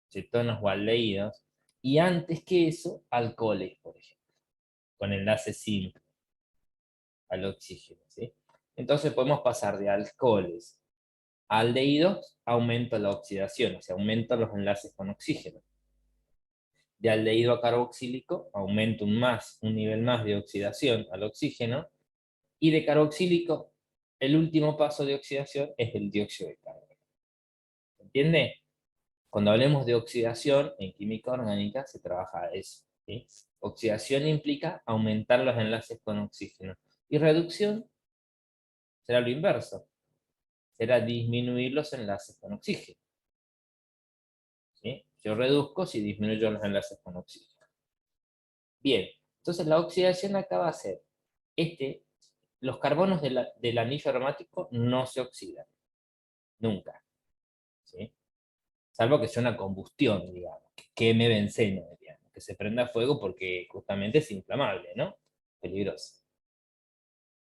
Speaker 1: Cetonas o aldehídos. Y antes que eso, alcoholes, por ejemplo, con enlace simple al oxígeno, ¿sí? Entonces podemos pasar de alcoholes a aldehídos, aumenta la oxidación, o sea, aumenta los enlaces con oxígeno. De aldehído a carboxílico, aumenta un nivel más de oxidación al oxígeno, y de carboxílico, el último paso de oxidación es el dióxido de carbono. ¿Entiende? Cuando hablemos de oxidación en química orgánica se trabaja eso, ¿sí? Oxidación implica aumentar los enlaces con oxígeno. Y reducción será lo inverso, será disminuir los enlaces con oxígeno, ¿sí? Yo reduzco si disminuyo los enlaces con oxígeno. Bien, entonces la oxidación acá va a ser, los carbonos del anillo aromático no se oxidan, nunca, ¿sí? Salvo que sea una combustión, digamos, que queme benceno, digamos, que se prenda fuego porque justamente es inflamable, ¿no? Peligroso.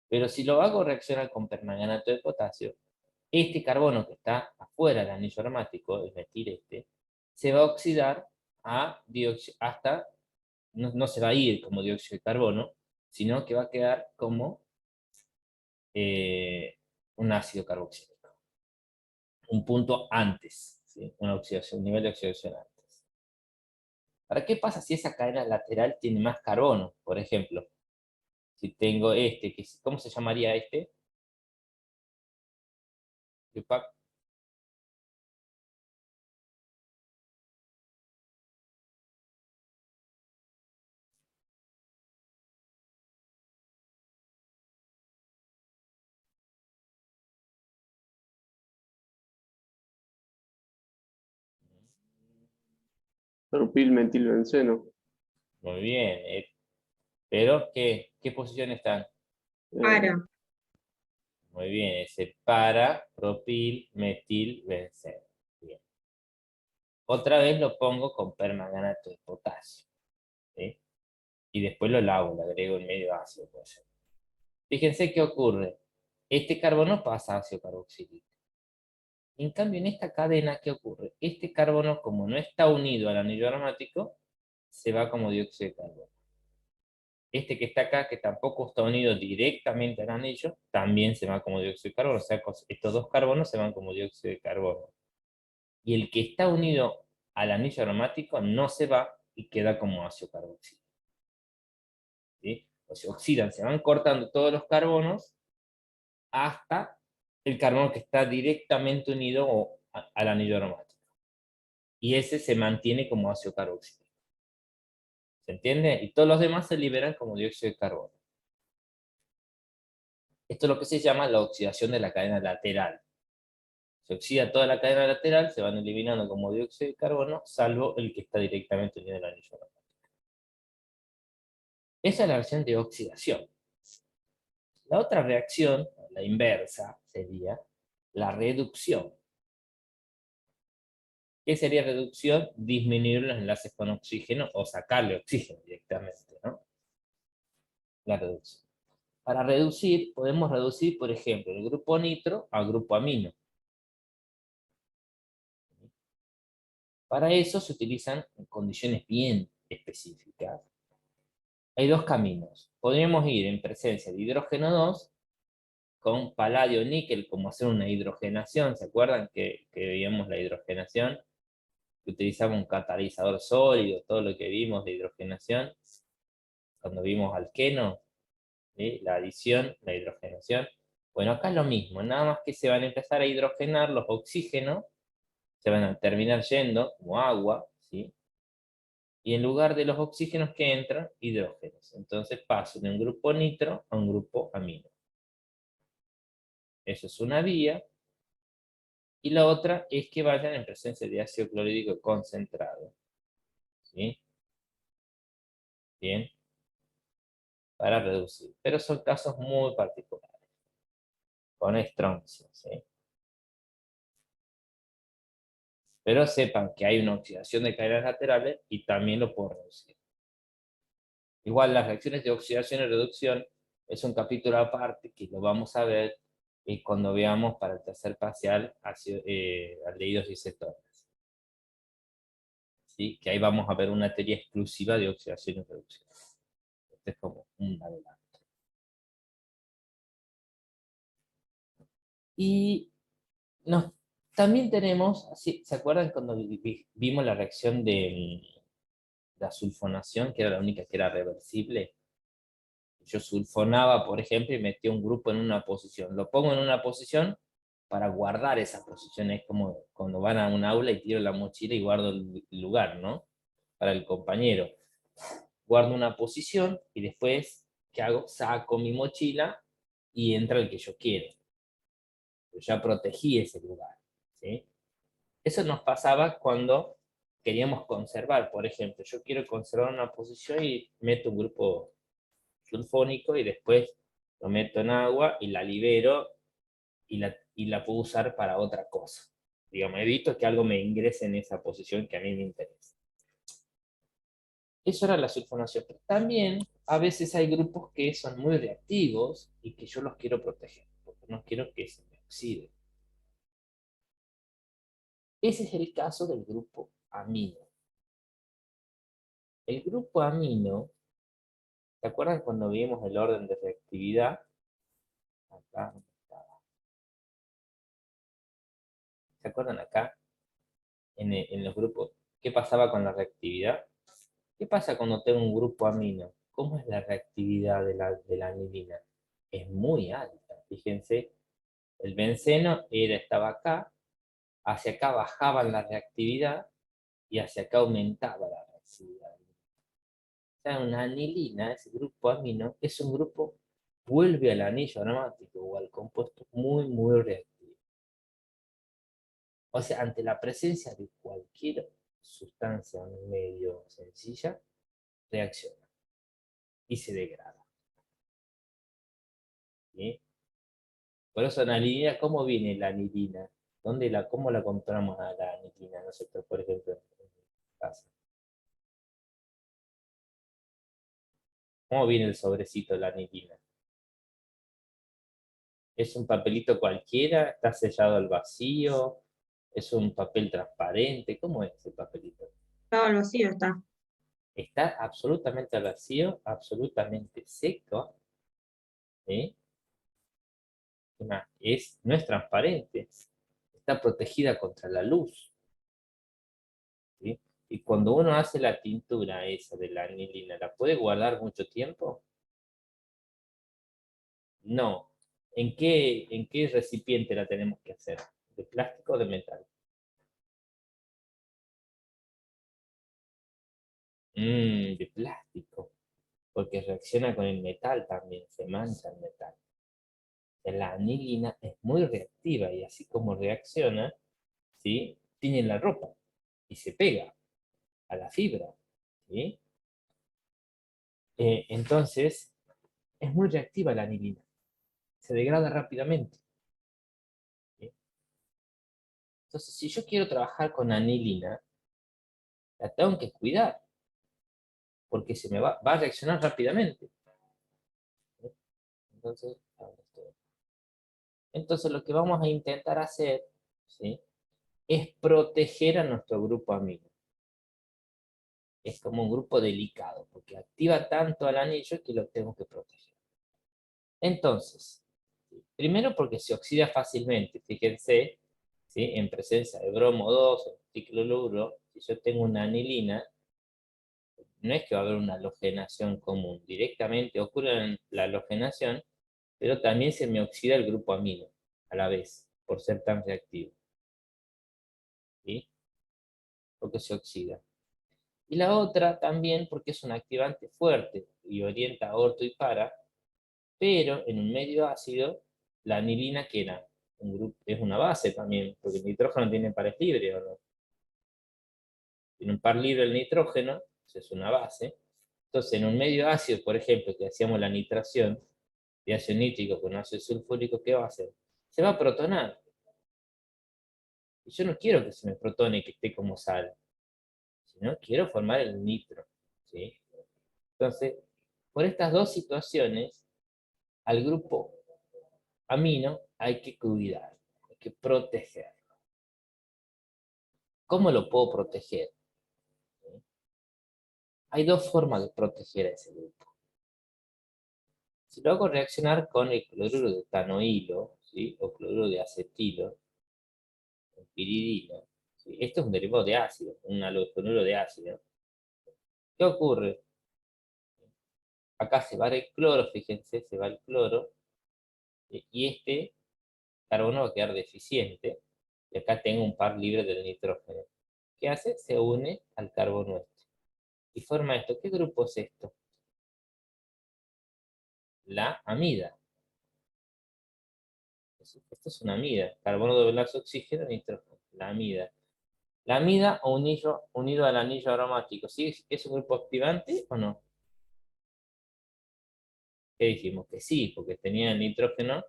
Speaker 1: Pero si lo hago reaccionar con permanganato de potasio, este carbono que está afuera del anillo aromático, es decir, se va a oxidar a dióxido, hasta, no se va a ir como dióxido de carbono, sino que va a quedar como un ácido carboxílico. Un punto antes, ¿sí? Una oxidación, un nivel de oxidación antes. ¿Para qué pasa si esa cadena lateral tiene más carbono? Por ejemplo, si tengo este, ¿cómo se llamaría este? Yupac.
Speaker 2: Propilmetilbenceno.
Speaker 1: Muy bien. Pero, ¿qué posición están?
Speaker 3: Para.
Speaker 1: Muy bien, es el para, propil, metil, benceno. Bien. Otra vez lo pongo con permanganato de potasio, ¿sí? Y después lo lavo, le agrego en medio ácido, por ejemplo. Fíjense qué ocurre. Este carbono pasa a ácido carboxílico. En cambio, en esta cadena, ¿qué ocurre? Este carbono, como no está unido al anillo aromático, se va como dióxido de carbono. Este que está acá, que tampoco está unido directamente al anillo, también se va como dióxido de carbono. O sea, estos dos carbonos se van como dióxido de carbono. Y el que está unido al anillo aromático no se va y queda como ácido carboxílico. ¿Sí? O se oxidan, se van cortando todos los carbonos hasta el carbono que está directamente unido al anillo aromático. Y ese se mantiene como ácido carboxílico. ¿Se entiende? Y todos los demás se liberan como dióxido de carbono. Esto es lo que se llama la oxidación de la cadena lateral. Se oxida toda la cadena lateral, se van eliminando como dióxido de carbono, salvo el que está directamente unido al anillo aromático. Esa es la reacción de oxidación. La otra reacción, la inversa, sería la reducción. ¿Qué sería reducción? Disminuir los enlaces con oxígeno o sacarle oxígeno directamente, ¿no? La reducción. Para reducir, podemos reducir, por ejemplo, el grupo nitro al grupo amino. Para eso se utilizan condiciones bien específicas. Hay dos caminos. Podríamos ir en presencia de hidrógeno 2 con paladio níquel, como hacer una hidrogenación. ¿Se acuerdan que veíamos la hidrogenación? Que utilizamos un catalizador sólido, todo lo que vimos de hidrogenación, cuando vimos alqueno, ¿sí? La adición, la hidrogenación. Bueno, acá es lo mismo, nada más que se van a empezar a hidrogenar los oxígenos, se van a terminar yendo como agua, ¿sí? Y en lugar de los oxígenos que entran, hidrógenos. Entonces paso de un grupo nitro a un grupo amino. Eso es una vía. Y la otra es que vayan en presencia de ácido clorhídrico concentrado. ¿Sí? Bien, para reducir. Pero son casos muy particulares. Con estroncio, ¿sí? Pero sepan que hay una oxidación de cadenas laterales y también lo puedo reducir. Igual las reacciones de oxidación y reducción es un capítulo aparte que lo vamos a ver cuando veamos para el tercer parcial aldehídos y cetonas. ¿Sí? Que ahí vamos a ver una teoría exclusiva de oxidación y reducción. Este es como un adelanto. Y también tenemos, ¿se acuerdan cuando vimos la reacción de la sulfonación, que era la única que era reversible? Yo sulfonaba, por ejemplo, y metía un grupo en una posición. Lo pongo en una posición para guardar esa posición. Es como cuando van a un aula y tiro la mochila y guardo el lugar, ¿no? Para el compañero. Guardo una posición y después, ¿qué hago? Saco mi mochila y entra el que yo quiero. Yo ya protegí ese lugar, ¿sí? Eso nos pasaba cuando queríamos conservar. Por ejemplo, yo quiero conservar una posición y meto un grupo sulfónico y después lo meto en agua y la libero y la puedo usar para otra cosa. Digamos, evito que algo me ingrese en esa posición que a mí me interesa. Eso era la sulfonación. Pero también a veces hay grupos que son muy reactivos y que yo los quiero proteger, porque no quiero que se me oxide. Ese es el caso del grupo amino. El grupo amino, ¿se acuerdan cuando vimos el orden de reactividad? Acá. ¿Se acuerdan acá? En los grupos. ¿Qué pasaba con la reactividad? ¿Qué pasa cuando tengo un grupo amino? ¿Cómo es la reactividad de la anilina? Es muy alta. Fíjense, el benceno estaba acá, hacia acá bajaba la reactividad y hacia acá aumentaba la reactividad. O sea, una anilina, ese grupo amino, es un grupo, vuelve al anillo aromático o al compuesto muy, muy reactivo. O sea, ante la presencia de cualquier sustancia medio sencilla, reacciona y se degrada. ¿Sí? Por eso la anilina, ¿cómo viene la anilina? ¿Cómo la encontramos a la anilina nosotros, por ejemplo, en casa? ¿Cómo viene el sobrecito de la anilina? ¿Es un papelito cualquiera? ¿Está sellado al vacío? ¿Es un papel transparente? ¿Cómo es ese papelito?
Speaker 3: Todo al vacío está.
Speaker 1: Está absolutamente al vacío, absolutamente seco, ¿sí? No es transparente, está protegida contra la luz, ¿sí? Y cuando uno hace la tintura esa de la anilina, ¿la puede guardar mucho tiempo? No. ¿En qué recipiente la tenemos que hacer? ¿De plástico o de metal? De plástico, porque reacciona con el metal también, se mancha el metal. La anilina es muy reactiva y así como reacciona, ¿sí? Tiene la ropa y se pega a la fibra, ¿sí? Entonces, es muy reactiva la anilina, se degrada rápidamente, ¿sí? Entonces, si yo quiero trabajar con anilina, la tengo que cuidar, porque se me va a reaccionar rápidamente, ¿sí? Entonces, lo que vamos a intentar hacer, ¿sí? Es proteger a nuestro grupo amino. Es como un grupo delicado, porque activa tanto al anillo que lo tengo que proteger. Entonces, primero porque se oxida fácilmente, fíjense, ¿sí? En presencia de bromo 2 o cicloluro, si yo tengo una anilina, no es que va a haber una halogenación común, directamente ocurre la halogenación, pero también se me oxida el grupo amino a la vez, por ser tan reactivo, ¿sí? Porque se oxida. Y la otra también porque es un activante fuerte y orienta a orto y para, pero en un medio ácido, la anilina, que era es una base también, porque el nitrógeno tiene pares libres, ¿o no? Tiene un par libre el nitrógeno, es una base. Entonces, en un medio ácido, por ejemplo, que hacíamos la nitración de ácido nítrico con ácido sulfúrico, ¿qué va a hacer? Se va a protonar. Y yo no quiero que se me protone y que esté como sal, sino quiero formar el nitro, ¿sí? Entonces, por estas dos situaciones, al grupo amino hay que cuidar, hay que proteger. ¿Cómo lo puedo proteger? Hay dos formas de proteger a ese grupo. Si lo hago reaccionar con el cloruro de etanoilo, ¿sí? O cloruro de acetilo, con piridina, ¿sí? Esto es un derivado de ácido, un halocloruro de ácido. ¿Qué ocurre? Acá se va el cloro, fíjense, se va el cloro, y este carbono va a quedar deficiente, y acá tengo un par libre del nitrógeno. ¿Qué hace? Se une al carbono este. Y forma esto. ¿Qué grupo es esto? La amida. Esto es una amida. Carbono doble oxígeno, nitrógeno. La amida. La amida unido al anillo aromático. ¿Sí? ¿Es un grupo activante o no? ¿Qué dijimos? Que sí, porque tenía el nitrógeno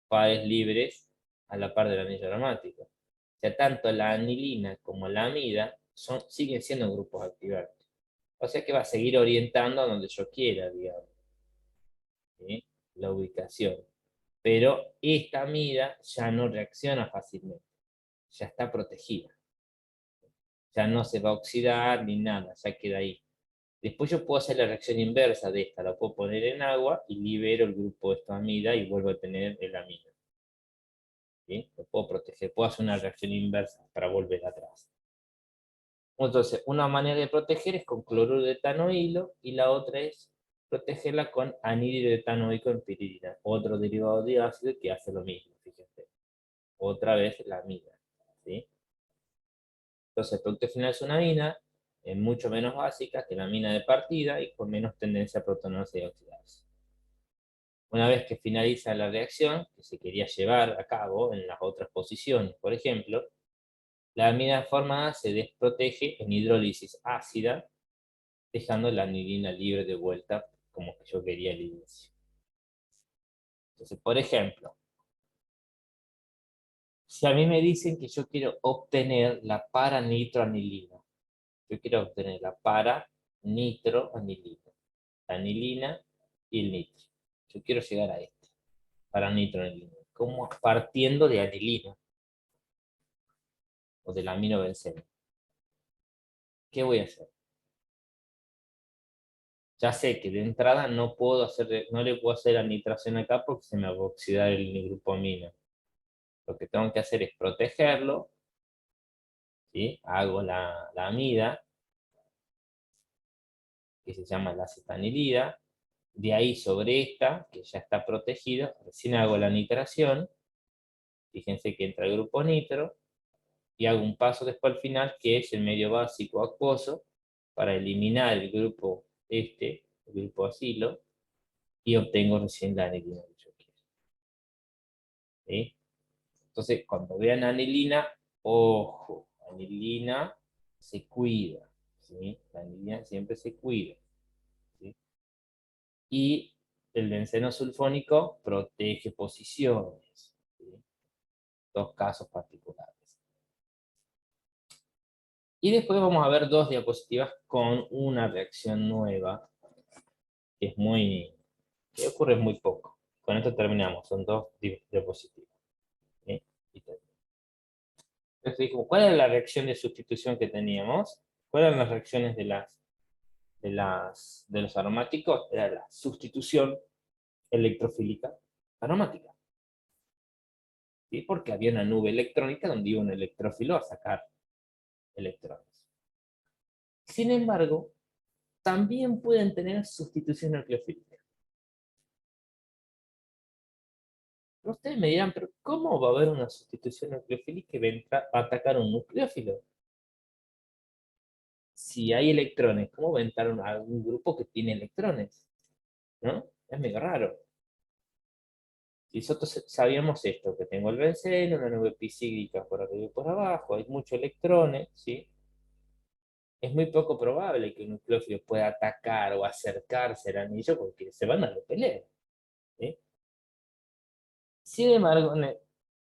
Speaker 1: pares libres a la par del anillo aromático. O sea, tanto la anilina como la amida siguen siendo grupos activantes. O sea que va a seguir orientando a donde yo quiera, digamos, ¿sí? La ubicación. Pero esta amida ya no reacciona fácilmente, ya está protegida. Ya no se va a oxidar ni nada, ya queda ahí. Después yo puedo hacer la reacción inversa de esta, la puedo poner en agua y libero el grupo de amida y vuelvo a tener el amida. ¿Sí? Lo puedo proteger, puedo hacer una reacción inversa para volver atrás. Entonces, una manera de proteger es con cloruro de etanoilo y la otra es protegerla con anhídrido etanoico en piridina, otro derivado de ácido que hace lo mismo, fíjense. Otra vez la amida. ¿Sí? Entonces, el producto final es una amina, es mucho menos básica que la amina de partida y con menos tendencia a protonarse y oxidarse. Una vez que finaliza la reacción, que se quería llevar a cabo en las otras posiciones, por ejemplo, la amida formada se desprotege en hidrólisis ácida, dejando la anilina libre de vuelta, como que yo quería al inicio. Entonces, por ejemplo, si a mí me dicen que yo quiero obtener la para-nitroanilina, yo quiero obtener la para-nitroanilina, la anilina y el nitro. Yo quiero llegar a este, para-nitroanilina, como partiendo de anilina o del aminobenceno. ¿Qué voy a hacer? Ya sé que de entrada no le puedo hacer anitración acá porque se me va a oxidar el grupo amino. Lo que tengo que hacer es protegerlo, ¿sí? Hago la amida, que se llama la acetanilida, de ahí sobre esta, que ya está protegida, recién hago la nitración, fíjense que entra el grupo nitro, y hago un paso después al final, que es el medio básico acuoso, para eliminar el grupo el grupo acilo, y obtengo recién la anilina que yo quiero. ¿Sí? Entonces, cuando vean anilina, ojo, anilina se cuida, ¿sí? La anilina siempre se cuida, ¿sí? Y el benceno sulfónico protege posiciones, ¿sí? Dos casos particulares. Y después vamos a ver dos diapositivas con una reacción nueva, que que ocurre muy poco. Con esto terminamos, son dos diapositivas. ¿Sí? Entonces dijimos, ¿cuál era la reacción de sustitución que teníamos? ¿Cuáles eran las reacciones de los aromáticos? Era la sustitución electrofílica aromática. ¿Sí? Porque había una nube electrónica donde iba un electrófilo a sacar electrones. Sin embargo, también pueden tener sustitución nucleofílica. Ustedes me dirán, pero ¿cómo va a haber una sustitución nucleofílica que va a atacar un nucleófilo? Si hay electrones, ¿cómo va a entrar a un grupo que tiene electrones? ¿No? Es medio raro. Si nosotros sabíamos esto, que tengo el benceno, una nube epicíclica por arriba y por abajo, hay muchos electrones, ¿sí? Es muy poco probable que un nucleófilo pueda atacar o acercarse al anillo porque se van a repeler, ¿sí? Sin embargo,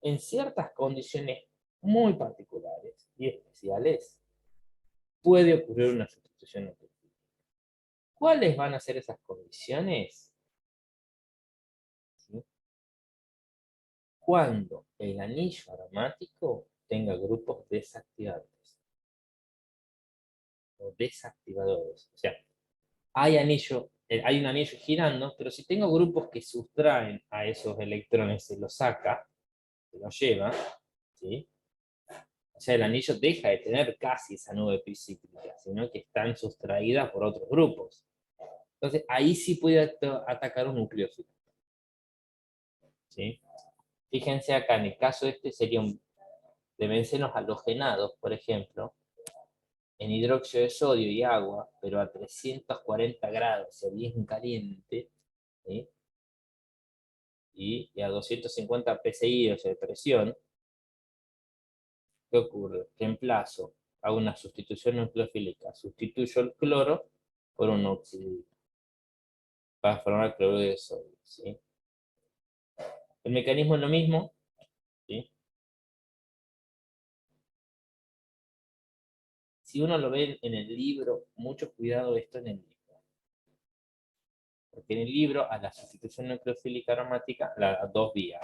Speaker 1: en ciertas condiciones muy particulares y especiales, puede ocurrir una sustitución nucleófila. ¿Cuáles van a ser esas condiciones? ¿Sí? Cuando el anillo aromático tenga grupos desactivantes o desactivadores. O sea, hay un anillo girando, pero si tengo grupos que sustraen a esos electrones, se los saca, se los lleva, ¿sí? O sea, el anillo deja de tener casi esa nube epicíclica, sino que están sustraídas por otros grupos. Entonces, ahí sí puede atacar un nucleófilo. ¿Sí? Fíjense acá, en el caso sería de bencenos halogenados, por ejemplo, en hidróxido de sodio y agua, pero a 340 grados, o sea, bien caliente, ¿sí? Y a 250 psi, o sea, de presión, ¿qué ocurre? Reemplazo, hago una sustitución nucleofílica, sustituyo el cloro por un óxido para formar cloruro de sodio, ¿sí? El mecanismo es lo mismo, ¿sí? Si uno lo ve en el libro, mucho cuidado esto en el libro. Porque en el libro, a la sustitución nucleofílica aromática, las dos vías,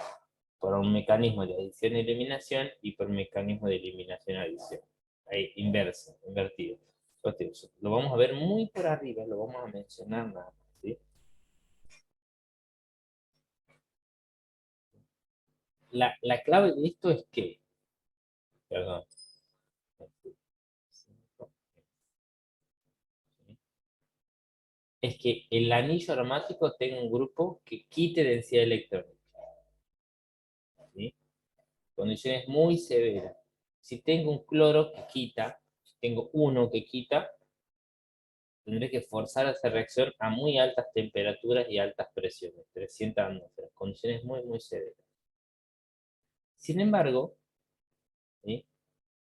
Speaker 1: por un mecanismo de adición y eliminación y por un mecanismo de eliminación y adición. Ahí, inverso, invertido. Lo vamos a ver muy por arriba, lo vamos a mencionar nada más, ¿sí? La clave de esto es que, perdón, es que el anillo aromático tenga un grupo que quite densidad electrónica, ¿sí? Condiciones muy severas. Si tengo un cloro que quita, si tengo uno que quita, tendré que forzar esa reacción a muy altas temperaturas y altas presiones, 300 atmósferas, condiciones muy, muy severas. Sin embargo, ¿sí?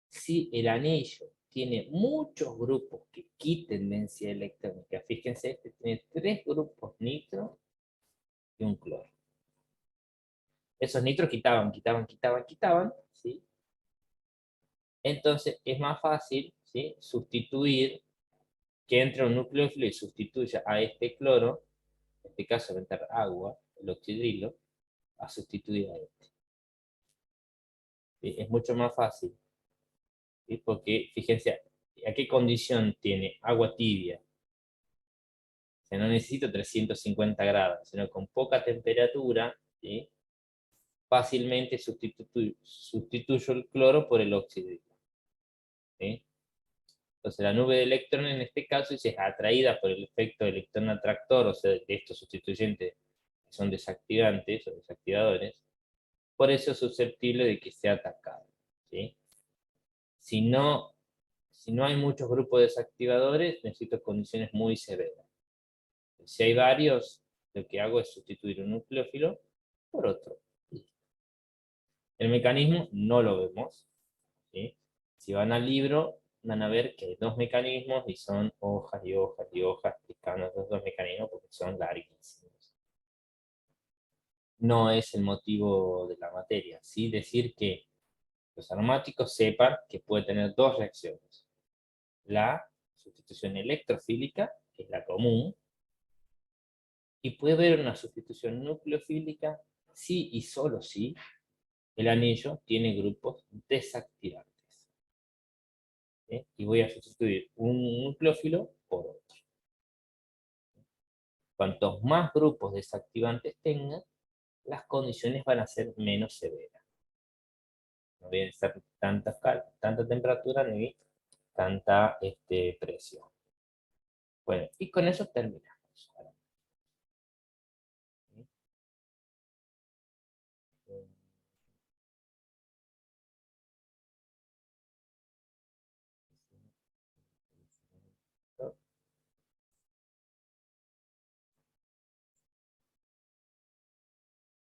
Speaker 1: Si el anillo tiene muchos grupos que quiten densidad electrónica, fíjense, este tiene 3 grupos nitro y un cloro. Esos nitros quitaban, ¿sí? Entonces es más fácil, ¿sí? Sustituir, que entre un nucleófilo y sustituya a este cloro, en este caso meter agua, el oxidrilo, a sustituir a este. ¿Sí? Es mucho más fácil, ¿sí? Porque fíjense, ¿a qué condición tiene agua tibia? O sea, no necesito 350 grados, sino con poca temperatura, ¿sí? Fácilmente sustituyo el cloro por el oxidrilo, ¿sí? Entonces la nube de electrones en este caso es atraída por el efecto de electrón atractor, o sea, de estos sustituyentes que son desactivantes o desactivadores, por eso es susceptible de que sea atacado, ¿sí? Si no, si no hay muchos grupos desactivadores, necesito condiciones muy severas. Si hay varios, lo que hago es sustituir un nucleófilo por otro. El mecanismo no lo vemos, ¿sí? Si van al libro, van a ver que hay 2 mecanismos y son hojas y hojas y hojas explicando esos 2 mecanismos porque son larguísimos. No es el motivo de la materia, ¿sí? Decir que los aromáticos sepan que puede tener 2 reacciones. La sustitución electrofílica, que es la común, y puede haber una sustitución nucleofílica si y solo si el anillo tiene grupos desactivantes. ¿Sí? Y voy a sustituir un nucleófilo por otro. Cuantos más grupos desactivantes tengan, las condiciones van a ser menos severas. No deben ser tanta temperatura ni tanta presión. Bueno, y con eso termina.